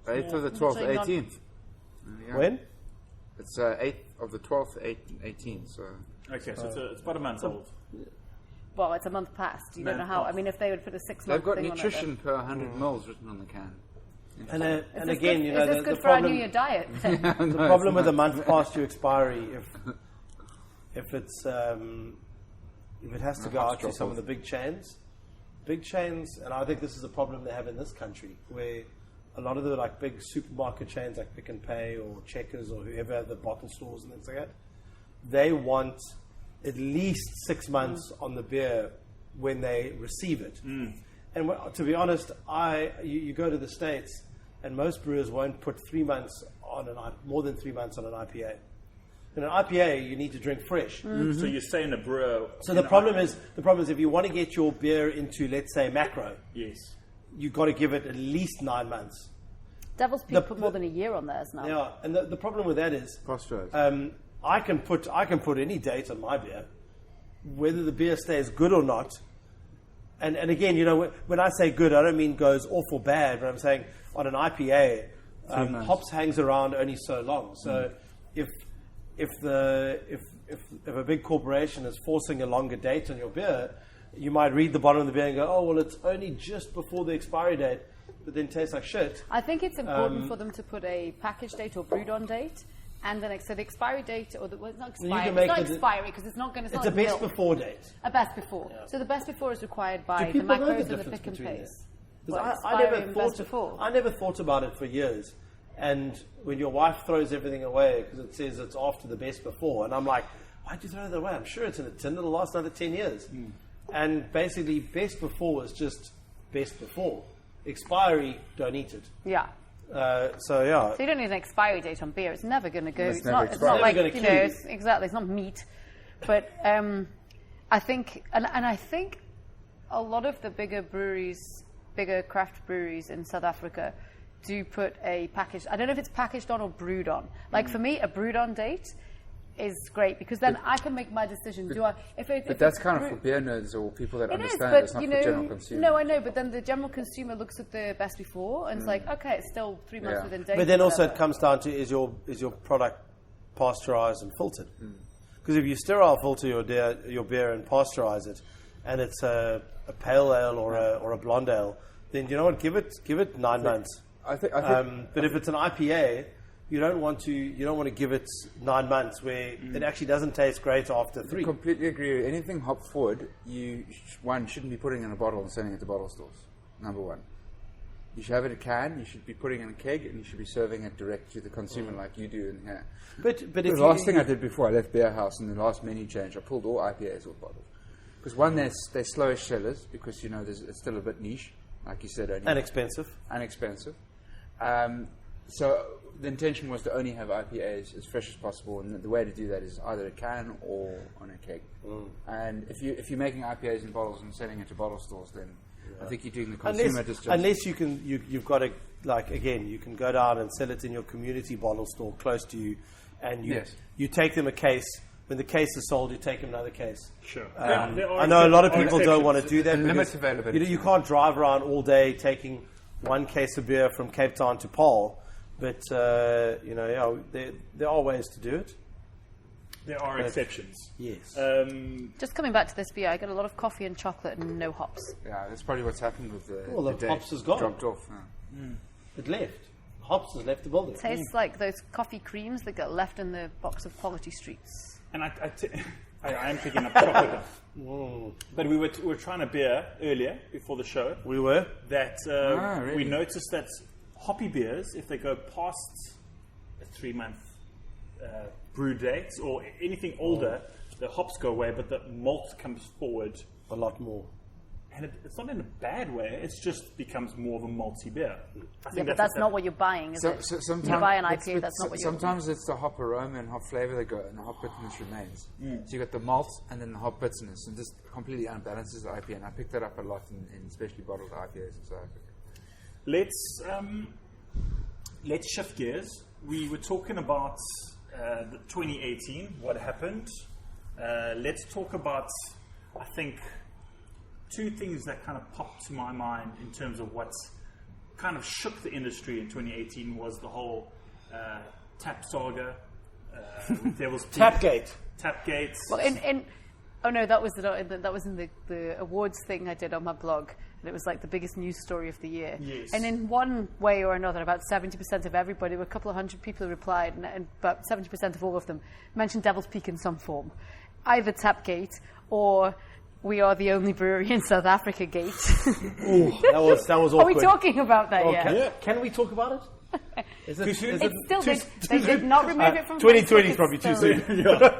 8th of the 12th, Literally not- 18th. Yeah. When? It's 8th of the 12th, 18th. So Okay, so it's about a month old. well, it's a month past. You don't know how. I mean, if they would put a 6 month they've got thing nutrition per 100 mils written on the can. And on it. and again, you know, is this the good for our problem. New Year diet? The problem with a month past your expiry, if it has to go out to some of the big chains, and I think this is a problem they have in this country, where a lot of the like big supermarket chains like Pick and Pay or Checkers or whoever have the bottle stores and things like that, they want at least 6 months on the beer when they receive it. And to be honest, you go to the States, and most brewers won't put 3 months on more than 3 months on an IPA. In an IPA, you need to drink fresh. So you're saying a brewer. So the problem is if you want to get your beer into, let's say, macro, Yes. you've got to give it at least 9 months. Devil's Peak put more than a year on theirs now. Yeah, and the problem with that is, Pasteurized. I can put any date on my beer, whether the beer stays good or not. And again, you know, when I say good, I don't mean goes awful bad, but I'm saying on an IPA, hops hangs around only so long. So if a big corporation is forcing a longer date on your beer, you might read the bottom of the beer and go, oh, well, it's only just before the expiry date, but then tastes like shit. I think it's important for them to put a package date or brewed on date, and then so the expiry date or it's not expiry. It's not expiry because it's not going to. It's a best before date. A best before. Yeah. So the best before is required by the people know macros the and the difference pick and between pays. Because I never thought about it for years. And when your wife throws everything away because it says it's after the best before, and I'm like, why'd you throw it away? I'm sure it's in a tin. It'll last another 10 years. And basically, best before is just best before. Expiry, don't eat it. Yeah. So yeah. So you don't need an expiry date on beer. It's never going to go. It's never not expire. like, Never you gonna know, kill you. it's, exactly. It's not meat. But I think, and I think a lot of the bigger breweries, bigger craft breweries in South Africa do put a package. I don't know if it's packaged on or brewed on. Like for me, a brewed on date is great because then I can make my decision. But that's kind of for beer nerds or people that it understand. is, It's but not you for general know, consumer. no, I know. But then the general consumer looks at the best before and it's like, okay, it's still 3 months Yeah. within date. But then or also it whatever. comes down to is your product pasteurized and filtered? Because if you sterile filter your beer and pasteurize it, and it's a pale ale or a blonde ale, then you know what? Give it 9 months. I think But if it's an IPA, you don't want to give it 9 months where it actually doesn't taste great after 3. I completely agree. Anything hop forward, you shouldn't be putting in a bottle and selling it to bottle stores. Number one, you should have it in a can. You should be putting it in a keg, and you should be serving it direct to the consumer like you do in here. But if The last thing I did before I left Beer House in the last menu change, I pulled all IPAs off bottles. Because one, they're slowish sellers because you know it's still a bit niche, like you said, only and expensive. inexpensive. So the intention was to only have IPAs as fresh as possible, and the way to do that is either a can or on a keg. And if you're making IPAs in bottles and selling it to bottle stores, then I think you're doing the consumer disjustice. Unless you've got to, like, again, you can go down and sell it in your community bottle store close to you, and you take them a case. When the case is sold, you take them another case. Sure. I know a lot of people don't want to do that. And limit because, availability. you can't drive around all day taking one case of beer from Cape Town to Paarl, but there are ways to do it. There are exceptions. Yes. Just coming back to this beer, I got a lot of coffee and chocolate and no hops. Yeah, that's probably what's happened with the Well, the date. hops has gone. Dropped off. It left. Hops has left the building. Tastes like those coffee creams that get left in the box of Quality Streets. And I am picking up chocolate. But we were trying a beer earlier before the show We were. that really? we noticed that hoppy beers, if they go past a 3-month brew date or anything older, the hops go away, but the malt comes forward. A lot more. And it's not in a bad way, it just becomes more of a malty beer. I Yeah, think but that's not what you're buying, is it? Sometimes You buy an IPA, that's not what you're... Sometimes it's the hop aroma and hop flavor that go, and the hop bitterness remains. So you got the malt and then the hop bitterness, and just completely unbalances the IPA. And I picked that up a lot in especially bottled IPAs in South Africa. Let's shift gears. We were talking about the 2018, what happened. Let's talk about, I think, two things that kind of popped to my mind in terms of what's kind of shook the industry in 2018 was the whole tap saga, Devil's Peak. Tapgate. Well, oh no, that was in the awards thing I did on my blog, and it was like the biggest news story of the year. Yes. And in one way or another, about 70% of everybody, a couple of hundred people who replied, and about 70% of all of them mentioned Devil's Peak in some form, either Tapgate or we are the only brewery in South Africa gate. Ooh, that was awkward. Are we talking about that yet? Okay. Can we talk about it? Is it It's still, they did not remove it from 2020 is Facebook, probably it's too still- soon.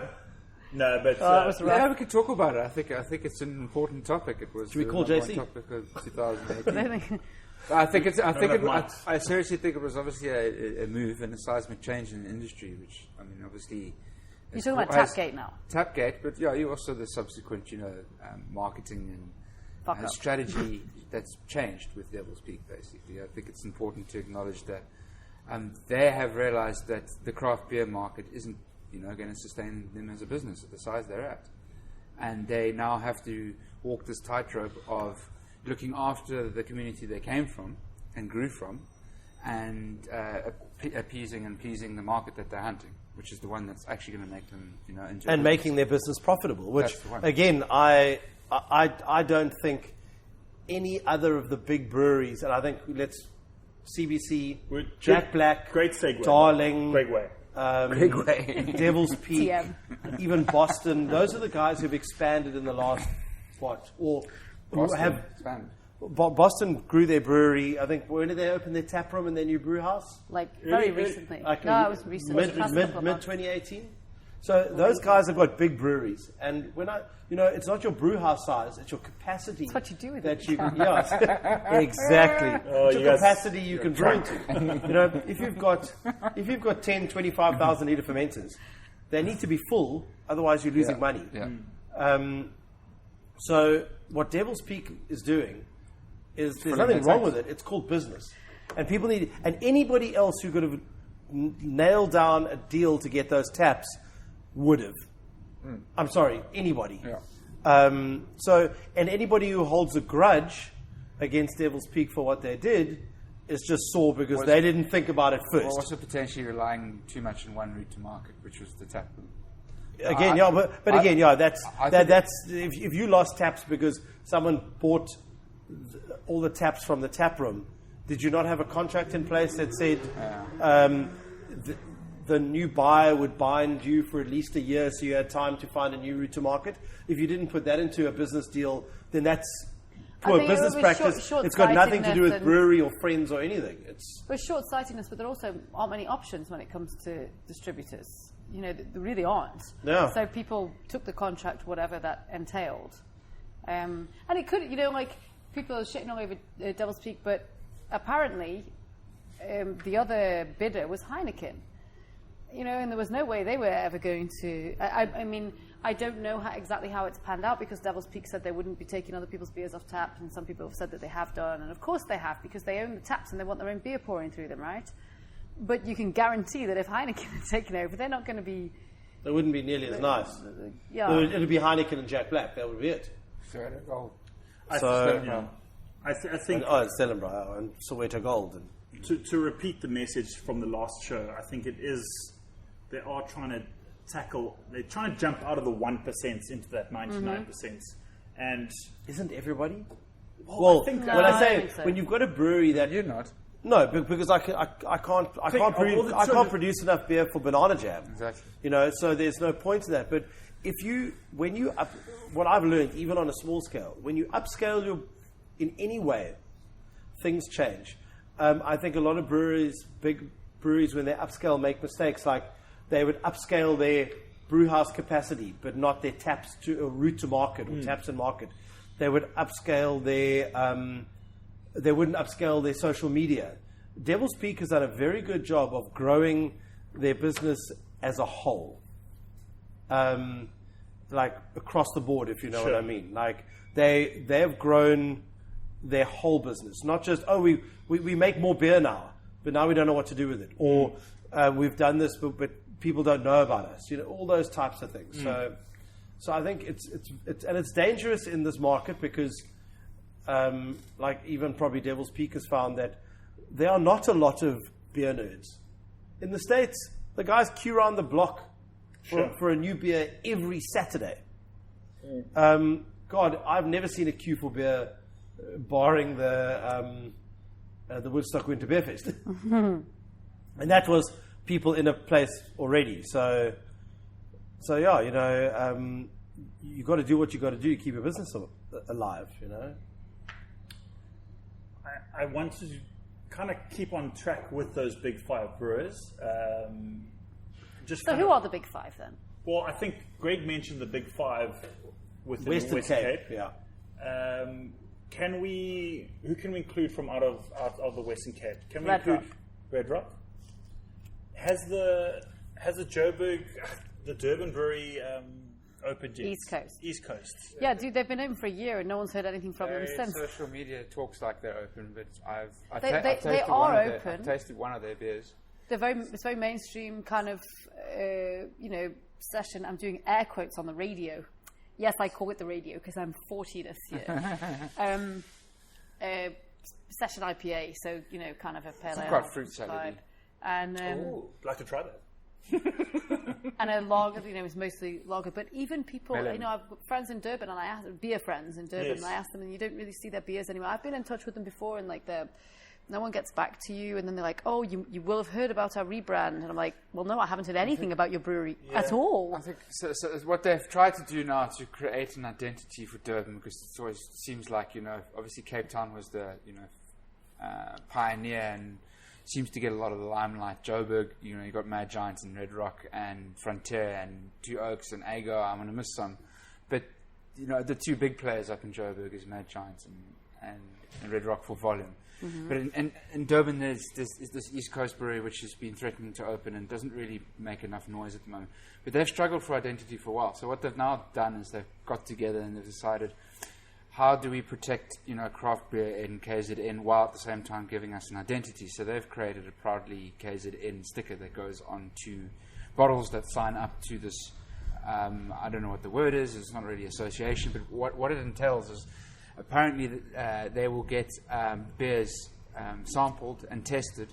No, but that was rough. Yeah, we could talk about it. I think it's an important topic. It was. Should we the call number one JC? Topic of 2018. I think- I seriously think it was obviously a move and a seismic change in the industry, which, I mean, obviously... You're talking about has- Tapgate now. Tapgate, but yeah, you also the subsequent, marketing Fuck and up. strategy that's changed with Devil's Peak, basically. I think it's important to acknowledge that they have realized that the craft beer market isn't, going to sustain them as a business at the size they're at. And they now have to walk this tightrope of looking after the community they came from and grew from, and appeasing and pleasing the market that they're hunting, which is the one that's actually going to make them, into And making their business profitable, which, That's the one. again, I don't think any other of the big breweries, and I think CBC, Jack Black, great segue. Darling, Great way. Big way. Devil's Peak, TM. even Boston. Those are the guys who've expanded in the last who have. Boston grew their brewery. I think when did they open their tap room in their new brew house? Like very Really? recently. Like No, it was recently. Mid the past couple of months. 2018. So those guys have got big breweries, and when it's not your brew house size; it's your capacity. It's what you do with that it. you can. Yeah, exactly. Oh, It's you your guys- capacity you can brew into. If you've got 10, 25,000 liter fermenters, they need to be full. Otherwise, you're losing money. Yeah. So what Devil's Peak is doing is there's Filling nothing their wrong tanks. with it. It's called business, and people need. And anybody else who could have nailed down a deal to get those taps would have. I'm sorry, anybody. Yeah. And anybody who holds a grudge against Devil's Peak for what they did is just sore because they didn't think about it Or first. also potentially relying too much on one route to market, which was the tap room. Again, that's I think that's if you lost taps because someone bought all the taps from the tap room, did you not have a contract in place that said the new buyer would bind you for at least a year so you had time to find a new route to market? If you didn't put that into a business deal, then that's poor think it business was practice. short- It's got nothing to do with short-sightedness and- brewery or friends or anything. It's There's short-sightedness, but there also aren't many options when it comes to distributors. There really aren't. Yeah. So people took the contract, whatever that entailed. And it could, people are shitting all over Devil's Peak, but apparently the other bidder was Heineken. And there was no way they were ever going to... I mean, I don't know exactly how it's panned out because Devil's Peak said they wouldn't be taking other people's beers off tap, and some people have said that they have done, and of course they have because they own the taps and they want their own beer pouring through them, right? But you can guarantee that if Heineken had taken over, they're not going to be... They wouldn't be nearly as nice. Yeah. It would be Heineken and Jack Black. That would be it. I think Stellenbosch and Soweto Gold. And to repeat the message from the last show, I think it is they are trying to they're trying to jump out of the 1% into that 99%. And isn't everybody? I think No, when I I say think so. when you've got a brewery that You're not. no, because I can't produce enough beer for Banana Jam. Exactly. So there's no point to that. But what I've learned, even on a small scale, when you upscale in any way, things change. I think a lot of big breweries, when they upscale, make mistakes. Like they would upscale their brew house capacity, but not their taps to a route to market or taps and market. They would upscale they wouldn't upscale their social media. Devil's Peak has done a very good job of growing their business as a whole. Like across the board, if you know what I mean. Like they have grown their whole business, not just we make more beer now, but now we don't know what to do with it, or we've done this, but people don't know about us. All those types of things. So I think it's dangerous in this market because like even probably Devil's Peak has found that there are not a lot of beer nerds. In the States, the guys queue around the block for a new beer every Saturday. God, I've never seen a queue for beer, barring the Woodstock Winter Beer Fest. And that was people in a place already. So yeah, you know, you got to do what you got to do to keep your business alive, you know. I want to kind of keep on track with those big five brewers. So who are the big five then? Well, I think Greg mentioned the big five within Western Cape. Yeah. Who can we include from out of the Western Cape? Can we Red include Rock. Red Rock? Has the Joburg, the Durban brewery opened yet? East Coast. East Coast. Yeah, dude, they've been open for a year and no one's heard anything from them since. Social media talks like they're open, but I've They tasted are one of open. I've tasted one of their beers. It's very mainstream kind of, session. I'm doing air quotes on the radio. Yes, I call it the radio because I'm 40 this year. Session IPA, so, you know, kind of a pale ale. quite fruit salad-y. vibe. And Like to try that. and a lager, you know, is mostly lager. But even people, Melon. you know, I've got friends in Durban, and I ask beer friends in Durban, Yes. and I ask them, and you don't really see their beers anymore. I've been in touch with them before, and like no one gets back to you, and then they're like, "Oh, you will have heard about our rebrand," and I'm like, "Well, no, I haven't heard anything about your brewery at all." I think so what they've tried to do now is to create an identity for Durban, because it always seems like, you know, obviously Cape Town was the, you know, pioneer and seems to get a lot of the limelight. Joburg, you know, you got Mad Giants and Red Rock and Frontier and Two Oaks and Agar. I'm going to miss some, but you know, the two big players up in Joburg is Mad Giants and Red Rock for volume. But in Durban, there's this East Coast brewery which has been threatening to open and doesn't really make enough noise at the moment. But they've struggled for identity for a while. So what they've now done is they've got together and they've decided, how do we protect, you know, craft beer in KZN while at the same time giving us an identity? So they've created a Proudly KZN sticker that goes on to bottles that sign up to this. I don't know what the word is. It's not really association, but what it entails is, apparently, they will get beers sampled and tested,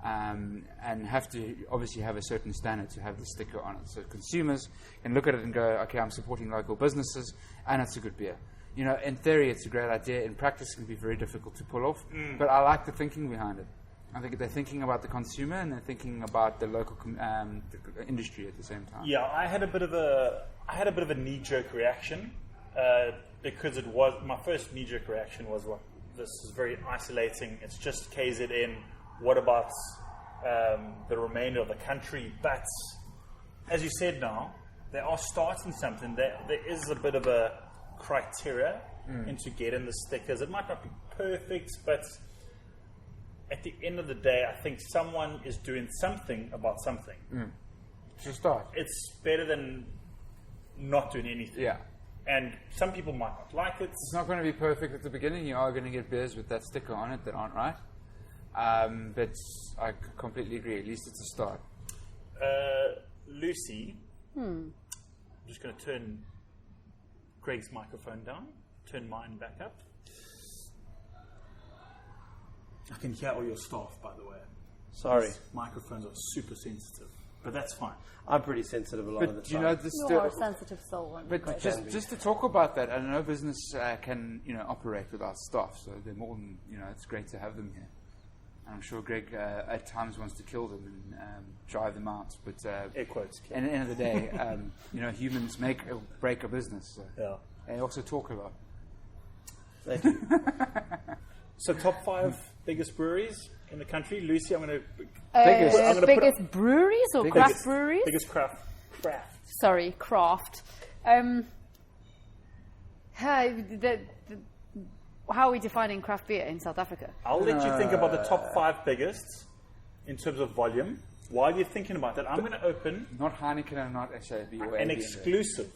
and have to obviously have a certain standard to have the sticker on it. So consumers can look at it and go, okay, I'm supporting local businesses, and it's a good beer. You know, in theory, it's a great idea. In practice, it can be very difficult to pull off. But I like the thinking behind it. I think they're thinking about the consumer and they're thinking about the local the industry at the same time. Yeah, I had a bit of a knee-jerk reaction because it was my first knee-jerk reaction was, what, this is very isolating. It's just KZN. What about the remainder of the country? But as you said, now they are starting something. There is a bit of a criteria into getting the stickers. It might not be perfect, but at the end of the day, I think someone is doing something about something. To start. It's better than not doing anything. Yeah. And some people might not like it. It's not going to be perfect at the beginning. You are going to get beers with that sticker on it that aren't right. But I completely agree. At least it's a start. Lucy, I'm just going to turn Greg's microphone down, turn mine back up. I can hear all your staff, by the way. Sorry. These microphones are super sensitive, but that's fine. I'm pretty sensitive a lot of the But time. you know this. You are a sensitive soul. aren't you, But Greg? just to talk about that, I know business can, you know, operate without staff, so they're more than, you know, it's great to have them here. And I'm sure Greg at times wants to kill them and drive them out, but Air quotes. at the end of the day, you know, humans make or break a business. So Yeah. they also talk a lot. They do. So top 5 biggest breweries in the country. Lucy, I'm going to Biggest. I'm gonna biggest breweries or craft breweries? biggest craft. Sorry, craft. How are we defining craft beer in South Africa? I'll let you think about the top 5 biggest in terms of volume. While you're thinking about that, I'm going to open Not Heineken and not SAB or an AB. exclusive,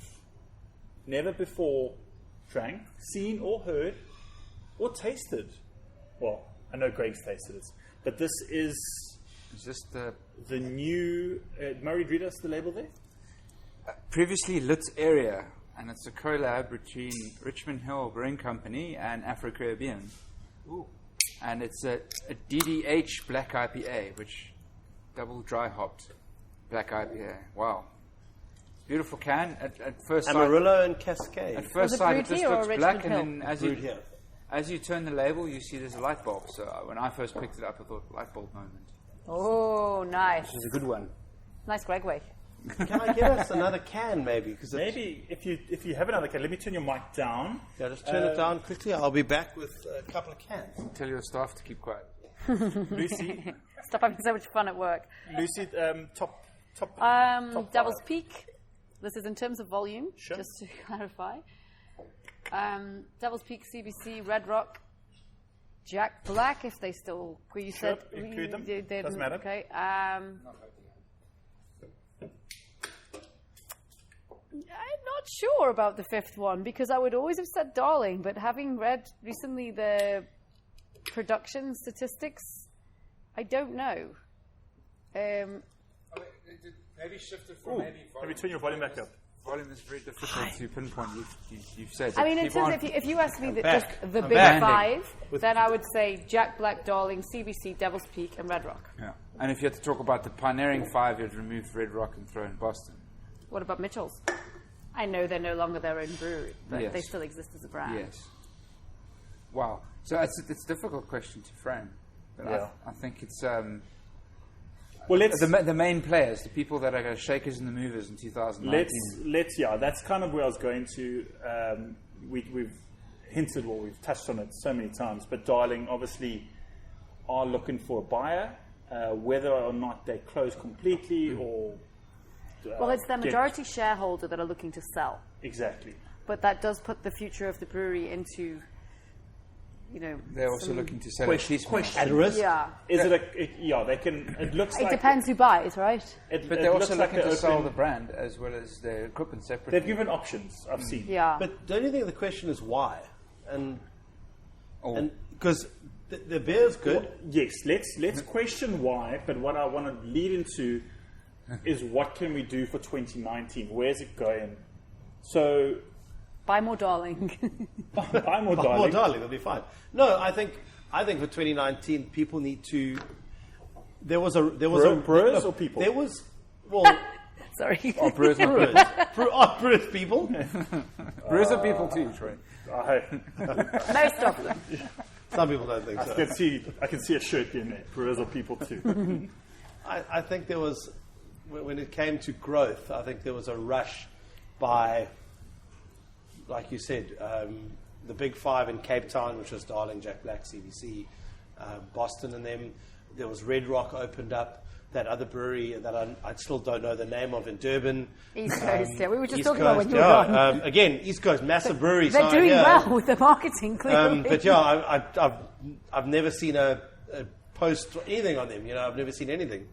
never before drank, seen or heard, or tasted. Well, I know Greg's tasted it, but this is It's just the the new. Murray, read us the label there. previously lit area and it's a collab between Richmond Hill Brewing Company and Afro Caribbean. And it's a DDH Black IPA, which double dry hopped Black IPA. Wow. Beautiful can. At first sight, Amarillo and Cascade. at first Was it sight, brewed it just here or looks Richmond black, and Hill? then Brewed here. as you turn the label, you see there's a light bulb. So when I first picked it up, I thought, light bulb moment. Oh, nice. It's a good one. Nice Gregway. Can I get us another can, maybe? Because Maybe if you have another can, let me turn your mic down. yeah, just turn it down quickly. I'll be back with a couple of cans. Tell your staff to keep quiet. Lucy, Stop having so much fun at work. Lucy, top. Devil's Peak. This is in terms of volume, Sure. just to clarify. Devil's Peak, CBC, Red Rock, Jack Black, if they still... You Sure, said... include them. they- Doesn't matter. Okay. I'm not sure about the fifth one, because I would always have said Darling, but having read recently the production statistics, I don't know. Maybe shift it for maybe Let me turn your volume back up. Volume is very difficult to pinpoint. You've said I that mean, in people terms aren't- of, if you ask me just back. the I'm big back. five, then I would say Jack Black, Darling, CBC, Devil's Peak, and Red Rock. Yeah. And if you had to talk about the pioneering five, you'd remove Red Rock and throw in Boston. What about Mitchell's? I know they're no longer their own brewery, but Yes. they still exist as a brand. Yes. Wow. So it's a difficult question to frame. But Yeah. I think it's Well, let's the main players, the people that are going to shakers and the movers in 2019. let's yeah. That's kind of where I was going to. We've hinted, well, we've touched on it so many times. But Darling obviously are looking for a buyer, whether or not they close completely or. Well, it's their get- majority shareholder that are looking to sell, Exactly. but that does put the future of the brewery into, you know. They're also some- looking to sell it piecemeal. At risk? Yeah. Is it yeah? They can. It looks It like depends who buys, right? It, But it they're looks also like looking to they're sell open- the brand as well as their equipment separately. They've given options. I've seen. Yeah. But don't you think the question is why? And Oh. because the beer's good. Yes, let's question why, but what I want to lead into is what can we do for 2019? Where's it going? So, Buy more Darling. buy more Oh, Darling. darling, it'll be fine. No, I think for 2019, people need to. There was a Brewers look, or people? There was Sorry. Oh, brewers, not brewers, brewers people. brewers are people too, Troy. Most of them. Some people don't think so. I can see a shirt being made. Brewers are people too. I think there was, when it came to growth, I think there was a rush by, like you said, the big five in Cape Town, which was Darling, Jack Black, CBC, Boston, and them. There was Red Rock opened up. That other brewery that I still don't know the name of in Durban. East Coast, yeah. We were just East talking about Coast, when you were gone. again, East Coast, massive brewery. They're so, doing yeah. well with the marketing, clearly. But yeah, I've never seen a post or anything on them. You know, I've never seen anything.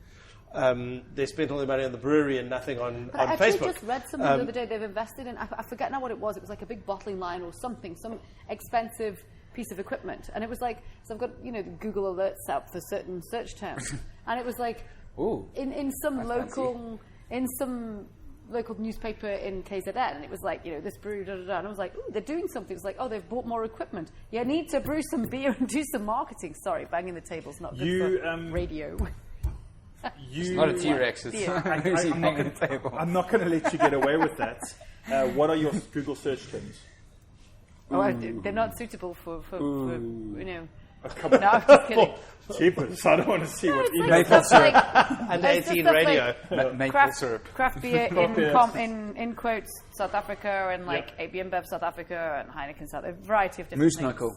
They spent all their money on the brewery and nothing on But I Facebook. actually just read something the other day. They've invested in, I forget now what it was. It was like a big bottling line or something, some expensive piece of equipment. And it was like, so I've got, the Google alerts up for certain search terms. And it was like, Ooh. in some That's local, newspaper in KZN, and it was like, this brewery, da da da. And I was like, ooh, they're doing something. It's like, oh, they've bought more equipment. You need to brew some beer and do some marketing. Sorry, banging the table's not good for radio. It's not a T-Rex. It's I'm not going to let you get away with that. What are your Google search terms? Oh, they're not suitable for No, I'm just kidding. Jeepers, I don't want to see what It's email. like stuff like Under it's just 18 stuff radio. like Maple syrup. craft beer Yes. in quotes South Africa and like AB InBev South Africa and Heineken South, a variety of different Moose things. knuckle.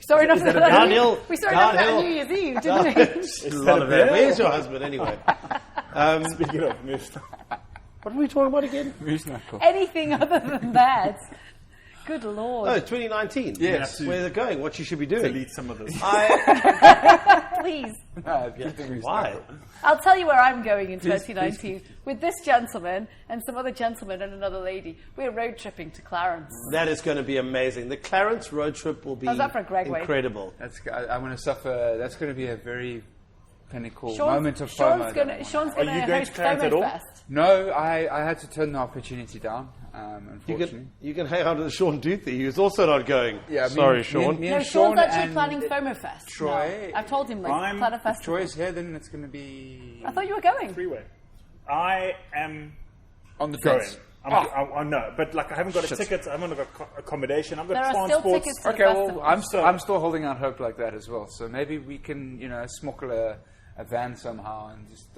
Sorry, not that a downhill? We started off Downhill? that New Year's Eve, didn't we? A lot of that. Where's your husband anyway? Speaking of moose, What are we talking about again? Moose knuckle. Anything other than that. Good Lord. Oh, 2019. Yes. Where's it going? What you should be doing? delete some of this. Please. Why? I'll tell you where I'm going in 2019 with this gentleman and some other gentleman and another lady. We're road tripping to Clarence. That is going to be amazing. The Clarence road trip will be How's that for a Gregway? incredible. I'm going to suffer. That's going to be a very pinnacle Sean's- moment of FOMO. Sean's Are gonna you going host to Clarence at all? FOMO-fest. No, I had to turn the opportunity down, unfortunately. You can hang out with Sean Duthie, who's also not going. Yeah, Sorry, Sean. Me No, and Sean's Sean actually and planning FOMO Fest. Troy. No, I've told him, like, plan a If festival. Troy's here, then it's going to be I thought you were going. Freeway. I am on the going. fence. I know, but like I haven't got a ticket. I haven't got accommodation. I've got There are still transport. tickets to the Okay, well, festival. I'm still holding out hope like that as well. So maybe we can, smuggle a van somehow and just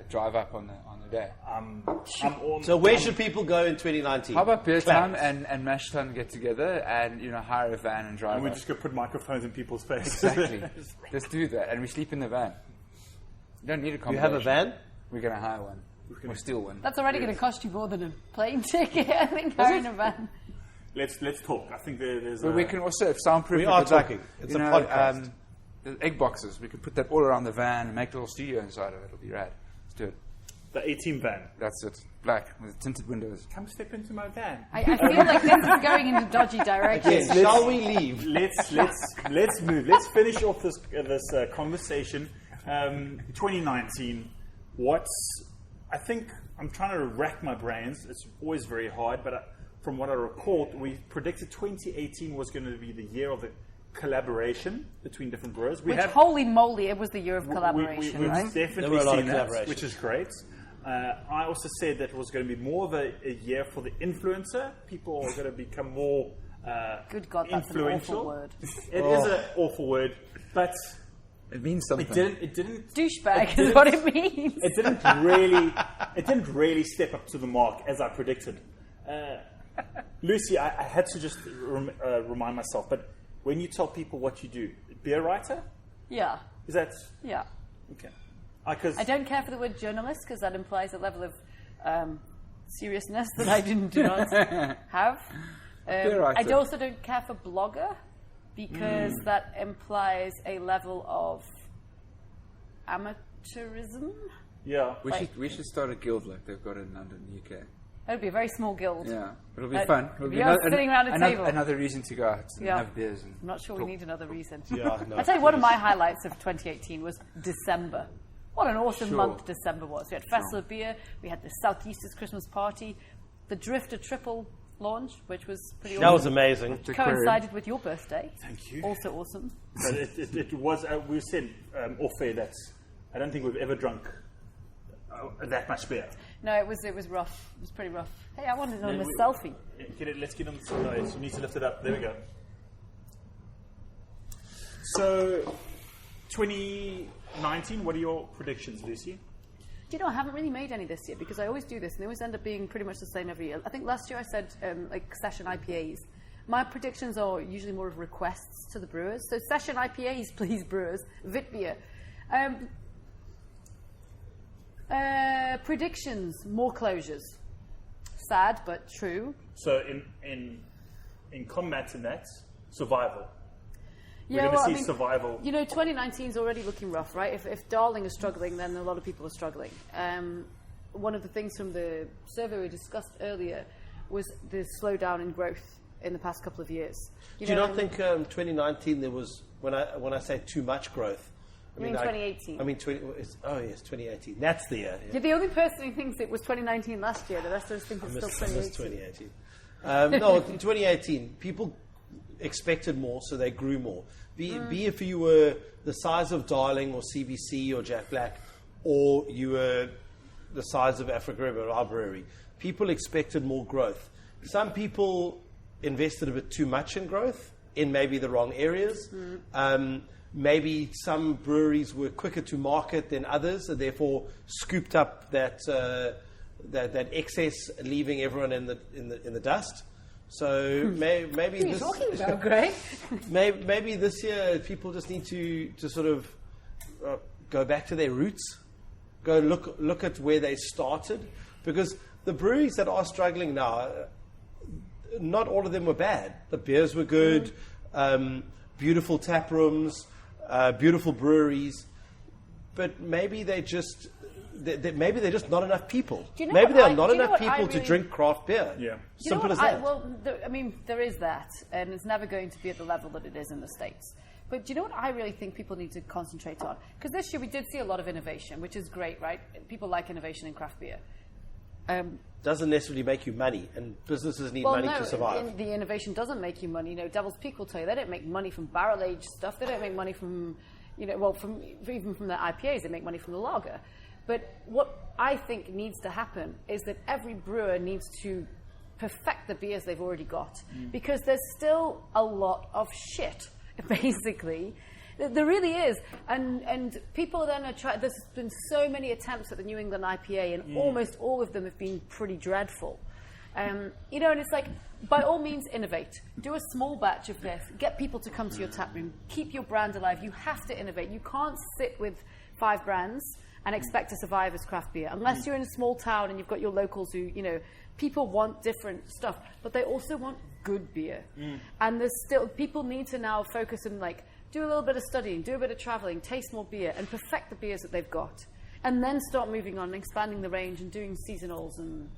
drive up on the day. I'm on. So where should people go in 2019? How about beer time Clarence. and Mash Time get together and hire a van and drive And we up? just go put microphones in people's faces. Exactly. Let's do that, and we sleep in the van. You don't need a You accommodation. have a van? We're going to hire one. Or steal one. That's already going to cost you more than a plane ticket, I think, hiring a van. Let's talk. I think there's. But we can also, if soundproof, We it are with, like, talking. It's a podcast. The egg boxes. We could put that all around the van and make a little studio inside of it. It'll be rad. Let's do it. the A-Team van. That's it. Black with tinted windows. Come step into my van. I feel like this is going in a dodgy direction. Yes. Shall we leave? Let's move. Let's finish off this conversation. 2019. I think I'm trying to rack my brains. It's always very hard, but from what I recall, we predicted 2018 was going to be the year of the collaboration between different brewers. Holy moly, it was the year of collaboration, We've right? There definitely were a lot seen of that, collaborations. which is great. I also said that it was going to be more of a year for the influencer. People are going to become more Good God, that's an influential. awful word. It is an awful word, but It means something. it didn't Douchebag is what it means. it didn't really step up to the mark as I predicted. Lucy, I had to just remind myself, but when you tell people what you do, beer writer, Yeah, is that yeah. okay? Because I don't care for the word journalist because that implies a level of seriousness that I do not have. Beer I writer. also don't care for blogger because that implies a level of amateurism. yeah, We should start a guild like they've got in London, UK. That would be a very small guild. Yeah, it'll be fun. It'll be yeah, sitting around a table. Another reason to go out and Yeah. have beers. And I'm not sure we need another reason. Yeah, no, I tell you, one of my highlights of 2018 was December. What an awesome Sure. month December was. We had Festival of Beer, we had the Southeasters Christmas party, the Drifter Triple launch, which was pretty That was awesome. amazing. Coincided with your birthday. Thank you. Also awesome. But it was. We said off air that I don't think we've ever drunk that much beer. No, it was rough. It was pretty rough. Hey, I wanted on a selfie. Let's get on the noise. You need to lift it up. There we go. So, 2019. What are your predictions, Lucy? Do you know, I haven't really made any this year because I always do this and they always end up being pretty much the same every year. I think last year I said like session IPAs. My predictions are usually more of requests to the brewers. So session IPAs, please, brewers. Vitbier. Predictions, more closures. Sad, but true. So, in combat in that survival. We're Yeah, going well, to I see mean, survival. 2019 is already looking rough, right? If Darling is struggling, then a lot of people are struggling. One of the things from the survey we discussed earlier was the slowdown in growth in the past couple of years. Do you not think 2019 there was, when I say too much growth? You mean 2018? I mean, 2018. That's the year. You're the only person who thinks it was 2019 last year. The rest of us think it's still I missed 2018. 2018. No, in 2018, people expected more, so they grew more. Be if you were the size of Darling or CBC or Jack Black, or you were the size of Africa River or our brewery, people expected more growth. Some people invested a bit too much in growth in maybe the wrong areas. Maybe some breweries were quicker to market than others, and therefore scooped up that excess, leaving everyone in the dust. So maybe What are you this, talking about, Greg? maybe this year people just need to sort of go back to their roots, go look at where they started, because the breweries that are struggling now, not all of them were bad. The beers were good, beautiful tap rooms, beautiful breweries, but maybe they're just not enough people. Do you know Maybe what there I- are not do you know enough what I people to really- drink craft beer. Yeah. You know Simple what as that. I mean, there is that, and it's never going to be at the level that it is in the States. But do you know what I really think people need to concentrate on? Because this year we did see a lot of innovation, which is great, right? People like innovation in craft beer. Doesn't necessarily make you money, and businesses need money to survive. The innovation doesn't make you money. You know, Devil's Peak will tell you they don't make money from barrel-aged stuff. They don't make money from, even from the IPAs. They make money from the lager. But what I think needs to happen is that every brewer needs to perfect the beers they've already got, because there's still a lot of shit, basically. There really is, and people then are trying. There's been so many attempts at the New England IPA, and almost all of them have been pretty dreadful. And it's like, by all means, innovate. Do a small batch of this. Get people to come to your tap room. Keep your brand alive. You have to innovate. You can't sit with 5 brands and expect to survive as craft beer, unless you're in a small town and you've got your locals who, people want different stuff, but they also want good beer. And there's still, people need to now focus on do a little bit of studying, do a bit of traveling, taste more beer, and perfect the beers that they've got. And then start moving on and expanding the range and doing seasonals and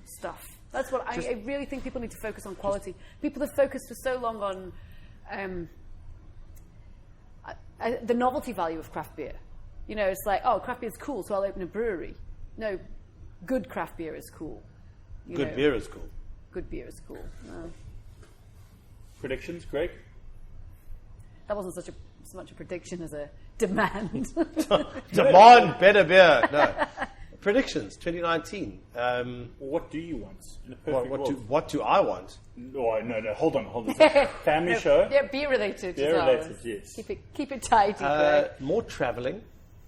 stuff. That's what I really think people need to focus on quality. People have focused for so long on the novelty value of craft beer. It's like, oh, craft beer is cool, so I'll open a brewery. No, good craft beer is cool. Good beer is cool. Good beer is cool. No. Predictions, Greg? That wasn't so much a prediction as a demand. Demand better beer. No. Predictions, 2019. What do you want in a perfect world? What do I want? Oh, no, hold on. Family show? Yeah, beer related. Beer related, yes. Keep it tidy, Greg. More traveling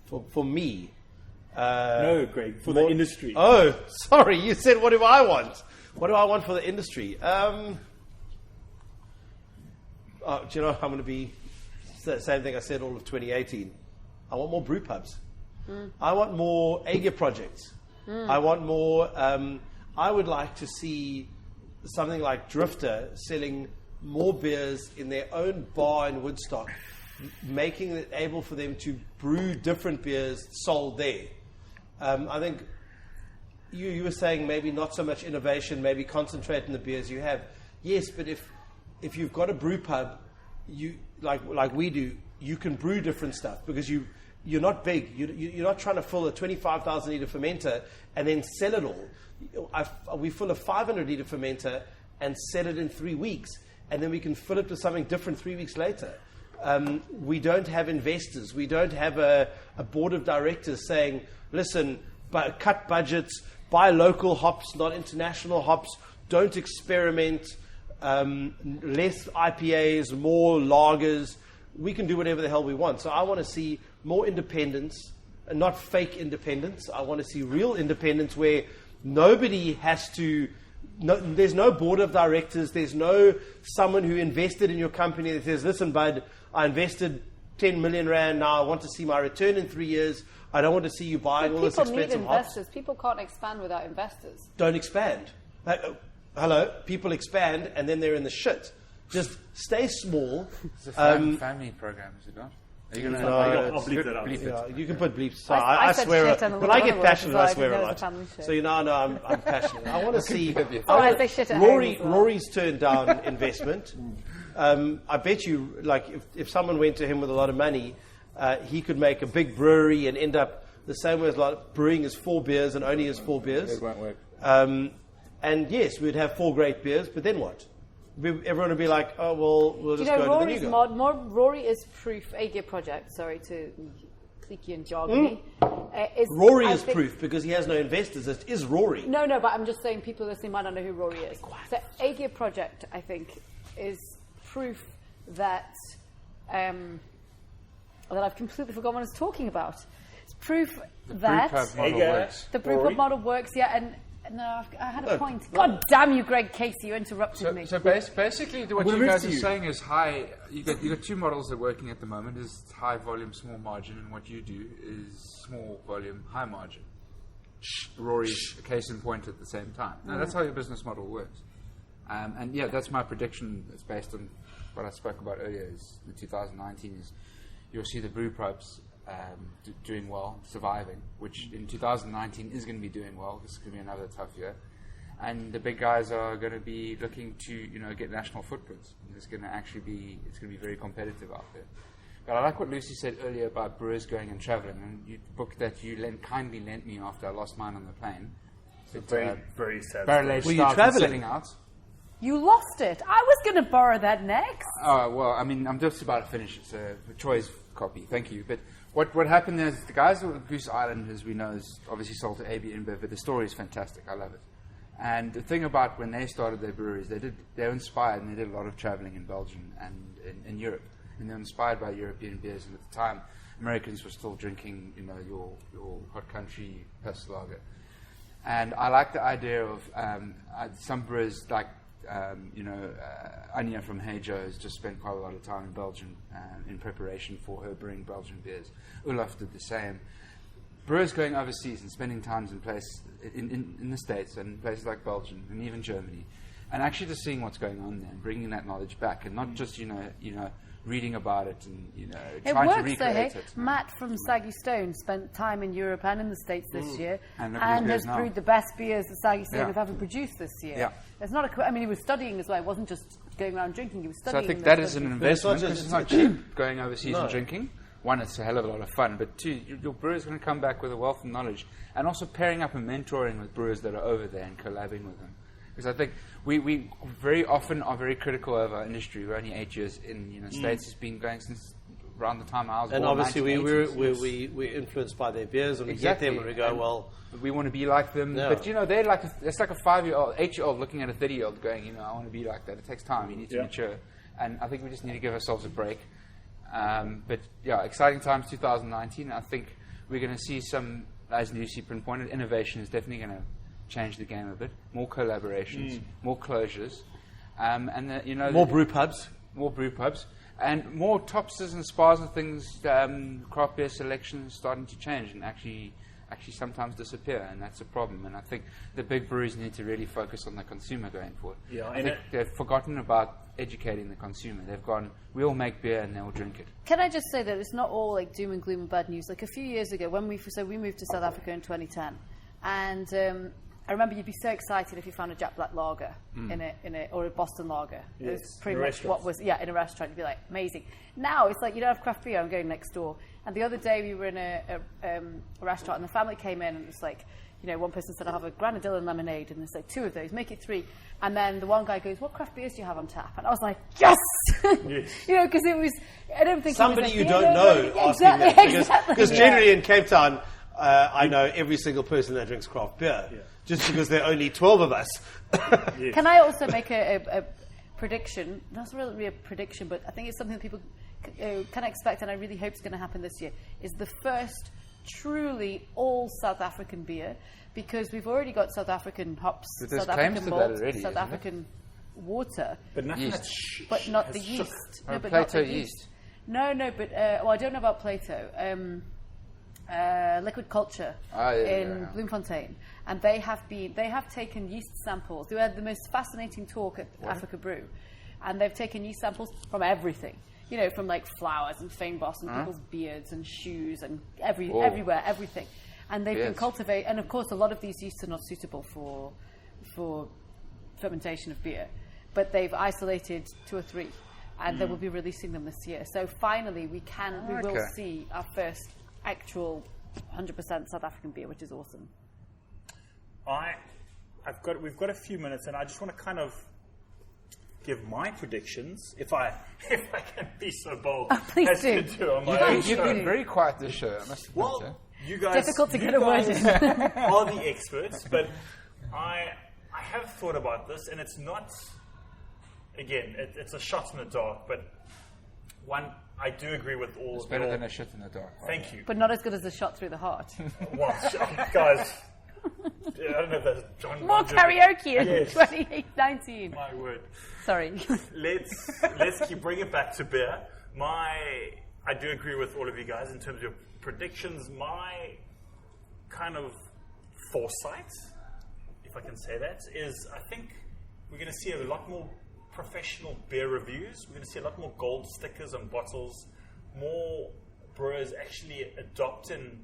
for me. No, Greg, for the industry. Oh, sorry, you said what do I want? What do I want for the industry? Do you know, I'm going to be the same thing I said all of 2018. I want more brew pubs. I want more AGIA projects. I want more. I would like to see something like Drifter selling more beers in their own bar in Woodstock, making it able for them to brew different beers sold there. I think you were saying maybe not so much innovation, maybe concentrate on the beers you have. Yes, but if you've got a brew pub, you like we do, you can brew different stuff because you're not big. You're not trying to fill a 25,000 litre fermenter and then sell it all. We fill a 500 litre fermenter and sell it in 3 weeks, and then we can fill it with something different 3 weeks later. We don't have investors. We don't have a board of directors saying, listen, cut budgets, buy local hops, not international hops, don't experiment, less IPAs, more lagers. We can do whatever the hell we want. So I want to see more independence, and not fake independence. I want to see real independence where nobody has to... there's no board of directors. There's no someone who invested in your company that says, listen, bud, I invested 10 million rand. Now I want to see my return in 3 years. I don't want to see you buying all this expensive hops. People need investors. People can't expand without investors. Don't expand. Hello, people expand and then they're in the shit. Just stay small. It's a family program, is it not? Are you going to... I'll bleep that out. Yeah, you can put bleeps. Sorry, I swear. When I get passionate, I swear a lot. So I'm passionate. I want to see... Rory's turned down investment. I bet you, if someone went to him with a lot of money, he could make a big brewery and end up the same way as brewing is 4 beers and only is 4 beers. It won't work. And yes, we'd have 4 great beers, but then what? Everyone would be like, oh, well, we'll just go to the new guy. Rory is proof, AGIA project, sorry to cliquey and jargony. Rory is proof because he has no investors. It is Rory. No, but I'm just saying people listening might not know who Rory is. So AGIA project, I think, is proof that that I've completely forgotten what I was talking about. It's proof that the brewpub model works, and no, I had a point. God damn you, Greg Casey, you interrupted me. So basically what you guys are saying is you got 2 models that are working at the moment, is high volume, small margin, and what you do is small volume, high margin. Rory's a case in point at the same time. Now, that's how your business model works. And that's my prediction. It's based on what I spoke about earlier, is in 2019 is you'll see the brew pubs doing well, surviving, which in 2019 is going to be doing well. This is going to be another tough year. And the big guys are going to be looking to, get national footprints. It's going to be very competitive out there. But I like what Lucy said earlier about brewers going and traveling, and the book that you kindly lent me after I lost mine on the plane. Very sad. Barrel aged Were you stout and traveling? selling out. You lost it. I was going to borrow that next. Oh, well, I mean, I'm just about to finish it. It's a Troy's copy. Thank you. But what happened is the guys at Goose Island, as we know, is obviously sold to AB InBev, but the story is fantastic. I love it. And the thing about when they started their breweries, they were inspired, and they did a lot of traveling in Belgium and in Europe. And they were inspired by European beers. And at the time, Americans were still drinking, your hot country Pils lager. And I like the idea of some brewers like, Anya from Hey Joe has just spent quite a lot of time in Belgium in preparation for her brewing Belgian beers. Olaf did the same. Brewers going overseas and spending time in the States and places like Belgium and even Germany, and actually just seeing what's going on there and bringing that knowledge back, and not just reading about it and It trying to works, though, recreate hey? it. Matt from Saggy Stone spent time in Europe and in the States this year, And look at his and beers has now. brewed the best beers that Saggy Stone Yeah. have ever produced this year. Yeah. It's not he was studying as well. It wasn't just going around drinking. He was So I studying. think and that then is an studying. investment just- because it's not cheap going overseas No. and drinking. One, it's a hell of a lot of fun, but two, your brewer is going to come back with a wealth of knowledge, and also pairing up and mentoring with brewers that are over there and collabing with them. Because I think we very often are very critical of our industry. We're only 8 years in. States has been going since around the time I was And born. obviously, 1980s. we're influenced by their beers, and we Exactly. get them and we go, And well, we want to be like them. Yeah. But they're like it's like a 5-year-old, 8-year-old looking at a 30-year-old going, I want to be like that. It takes time. You need to mature, and I think we just need to give ourselves a break. But yeah, exciting times 2019. I think we're going to see some, as Lucy pointed, innovation is definitely going to change the game a bit. More collaborations, more closures, and more brew pubs. more brew pubs, and more topsters and spas and things. Craft beer selection is starting to change and actually sometimes disappear, and that's a problem. And I think the big breweries need to really focus on the consumer going forward. Yeah, I think they've forgotten about educating the consumer. They've gone, we'll make beer and they'll drink it. Can I just say that it's not all like doom and gloom and bad news. Like a few years ago, when we moved to South Africa in 2010, and I remember you'd be so excited if you found a Jack Black lager in a or a Boston lager. It was Yes, pretty in a much restaurant. what was in a restaurant. You'd be like, amazing. Now it's like you don't have craft beer. I'm going next door. And the other day we were in a restaurant, and the family came in, and it was like, one person said, I'll have a granadilla and lemonade, and there's like 2 of those, make it 3. And then the one guy goes, what craft beers do you have on tap? And I was like, yes! Because it was, I don't think Somebody he you was like, don't know asking exactly, that. exactly, Because yeah. generally in Cape Town, I know every single person that drinks craft beer. Just because there are only 12 of us. Can I also make a prediction? Not really a prediction, but I think it's something that people can expect, and I really hope it's going to happen this year, is the first truly all South African beer, because we've already got South African hops, But there's South claims African to that malt, already, South isn't African water, But nothing Yeast. that's but not has the shook. yeast. Or but not Plato the yeast. No, but I don't know about Plato. Liquid Culture in Bloemfontein, and they have taken yeast samples. They had the most fascinating talk at Africa Brew, and they've taken yeast samples from everything. From like flowers and feinbos and people's beards and shoes and everywhere, everything. And they've been Beards. cultivated, and of course, a lot of these yeasts are not suitable for fermentation of beer, but they've isolated 2 or 3, and they will be releasing them this year. So finally, we will Okay. see our first actual 100% South African beer, which is awesome. We've got a few minutes, and I just want to kind of give my predictions, if I can be so bold. Please as do. to on my own You've show. been very quiet this show, I must admit. Well, you guys, Difficult to you get a word guys in. are the experts, but I have thought about this, and it's not. Again, it's a shot in the dark, but one, I do agree with all. It's better than a shit in the dark. Thank you. But not as good as a shot through the heart. Well, guys, I don't know if that's John. More Bon Jovi. karaoke in Yes. 2019. My word. Sorry. Let's keep bring it back to beer. I do agree with all of you guys in terms of predictions. My kind of foresight, if I can say that, is I think we're going to see a lot more professional beer reviews. We're going to see a lot more gold stickers on bottles, more brewers actually adopting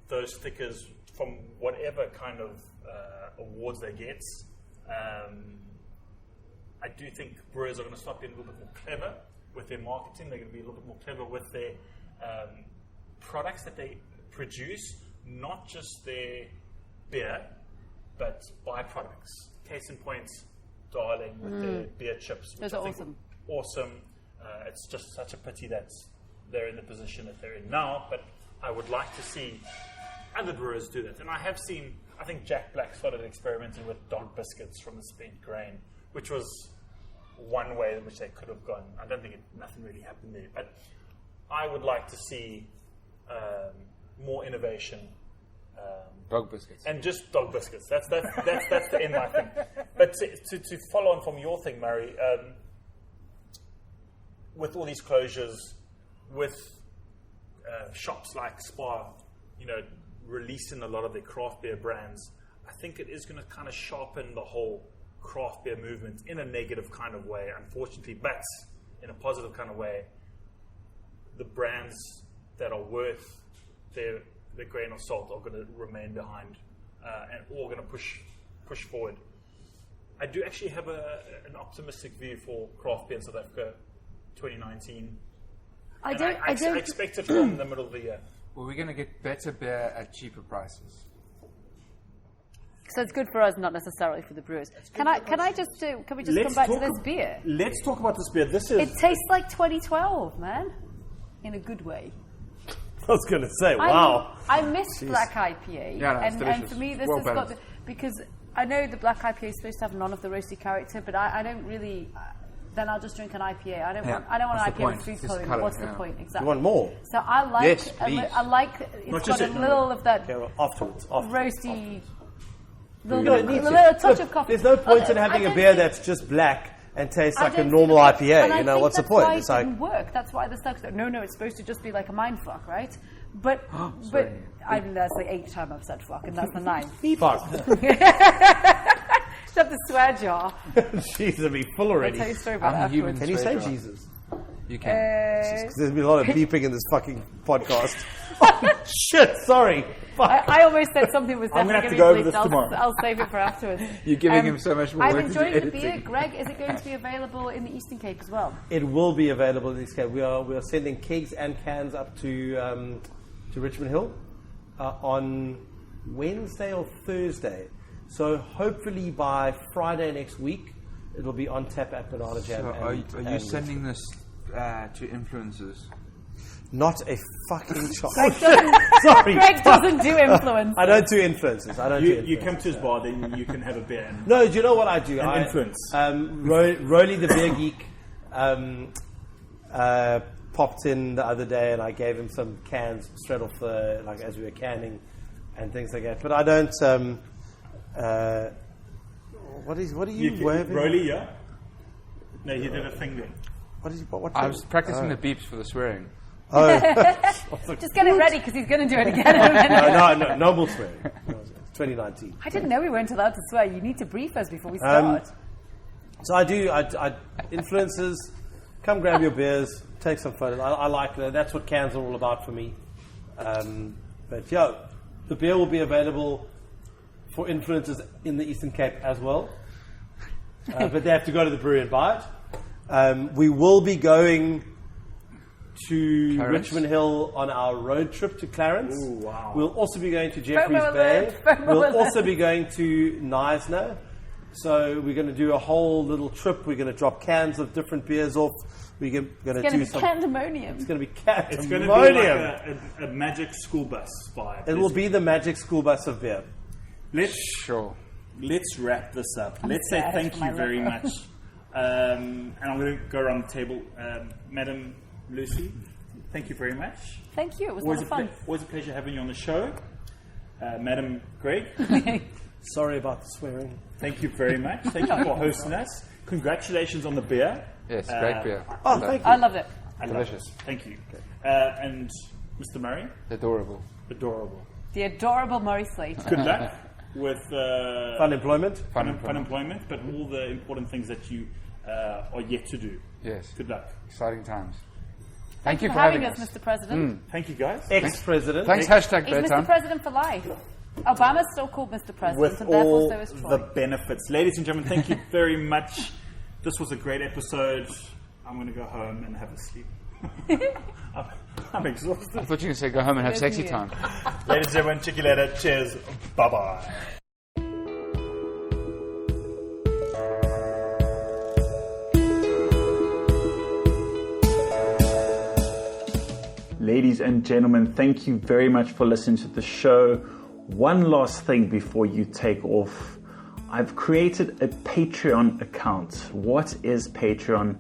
those stickers from whatever kind of awards they get. I do think brewers are going to start being a little bit more clever with their marketing. They're going to be a little bit more clever with their products that they produce, not just their beer, but byproducts. Case in point, Darling with their beer chips. Those are awesome. Awesome. It's just such a pity that they're in the position that they're in now, but I would like to see other brewers do that. And I think Jack Black started experimenting with dog biscuits from the spent grain, which was one way in which they could have gone. I don't think nothing really happened there, but I would like to see more innovation. Dog biscuits. And just dog biscuits. That's the end, I think. But to follow on from your thing, Murray, with all these closures, with shops like Spa, releasing a lot of their craft beer brands, I think it is going to kind of sharpen the whole craft beer movement in a negative kind of way, unfortunately, but in a positive kind of way. The brands that are worth their grain of salt are going to remain behind and all going to push forward. I do actually have an optimistic view for craft beer in South Africa 2019. I expect it from the middle of the year. Well, we're going to get better beer at cheaper prices. So it's good for us, not necessarily for the brewers. Can we just come back to this beer? Let's talk about this beer. It tastes like 2012, man, in a good way. I was going to say, wow. I miss Black IPA. Yeah, no, and for me, this has got because I know the Black IPA is supposed to have none of the roasty character, but I don't really. Then I'll just drink an IPA. I don't want an IPA with food colouring. What's the point exactly? You want more? So I like. Yes, please. I like. It's got a little of that Afterwards. roasty. No, little touch of coffee. There's no point in having a beer that's just black and tastes like a normal IPA. What's the point? It's like, it didn't work. That's why the stuff. No, it's supposed to just be like a mindfuck, right? But that's the 8th time I've said fuck, and that's the 9th. Fuck. Shut the swear jar. Jesus, it'll be full already. I'll tell you a story about that afterwards. Can you say Jesus? You can. There's been a lot of beeping in this fucking podcast. Oh, shit, sorry. Fuck. I almost said something was I'm definitely going to going to be have to go over this tomorrow. I'll save it for afterwards. You're giving him so much more I'm work enjoying to the do beer. editing. Greg, is it going to be available in the Eastern Cape as well? It will be available in this case. We are sending kegs and cans up to Richmond Hill on Wednesday or Thursday. So hopefully by Friday next week, it'll be on tap at Banana Jam. So are you sending this to influencers? Not a fucking chance. Sorry. Greg doesn't do influence. I don't do influencers. You come to his bar, then you can have a beer. No, do you know what I do? I influence. Rolly the Beer Geek popped in the other day, and I gave him some cans straight off as we were canning and things like that. But I don't. What are you waving? Rolly, yeah? No, you did a thing there. What I was practicing the beeps for the swearing. Oh. Just get it ready because he's going to do it again. No more swearing. 2019. I didn't know we weren't allowed to swear. You need to brief us before we start. So I do. I influencers, come grab your beers, take some photos. I like that. That's what cans are all about for me. But the beer will be available for influencers in the Eastern Cape as well. But they have to go to the brewery and buy it. We will be going to Clarence. Richmond Hill on our road trip to Clarence. Ooh, wow. We'll also be going to Jeffreys FOMO Bay. alert. We'll also be going to Knysna. So we're going to do a whole little trip. We're going to drop cans of different beers off. We're going to do some. Candemonium. It's going to be candemonium. It's going to be like a magic school bus vibe. It will be the magic school bus of beer. Let's wrap this up. Let's say sad thank for my you very life. much. And I'm going to go around the table. Madam Lucy, thank you very much. Thank you. It was a Always lot of fun. always a pleasure having you on the show. Madam Greg, Sorry about the swearing. thank you very much. Thank you for hosting us. Congratulations on the beer. Yes, great beer. Oh, thank you. I loved it. I love Delicious. it. Thank you. And Mr. Murray, Adorable. adorable. The adorable Murray Slater. Good luck with Fun employment. fun employment, but all the important things that you are yet to do. Yes. Good luck. Exciting times. Thank you for having us, Mr. President. Thank you, guys. Ex-president. Thanks, hashtag He's Mr. bedtime. President for life. Obama's still called Mr. President, With and therefore all so is the Troy. benefits. Ladies and gentlemen, thank you very much. This was a great episode. I'm going to go home and have a sleep. I'm exhausted. I thought you were going to say go home and have sexy time. Ladies and gentlemen, check you later. Cheers. Bye-bye. Ladies and gentlemen, thank you very much for listening to the show. One last thing before you take off. I've created a Patreon account. What is Patreon?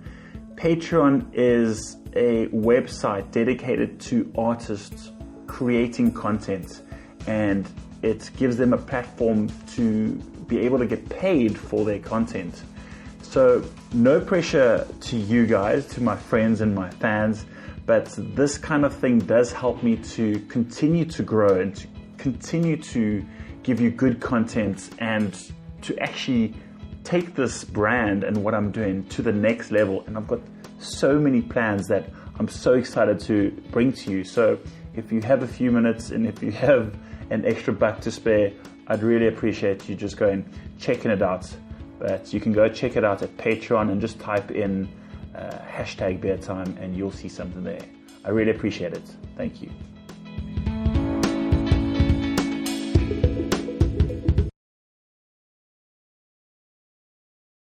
Patreon is a website dedicated to artists creating content, and it gives them a platform to be able to get paid for their content. So no pressure to you guys, to my friends and my fans, but this kind of thing does help me to continue to grow and to continue to give you good content and to actually take this brand and what I'm doing to the next level. And I've got so many plans that I'm so excited to bring to you. So if you have a few minutes and if you have an extra buck to spare, I'd really appreciate you just going checking it out. But you can go check it out at Patreon and just type in #BeerTime and you'll see something there. I really appreciate it. Thank you.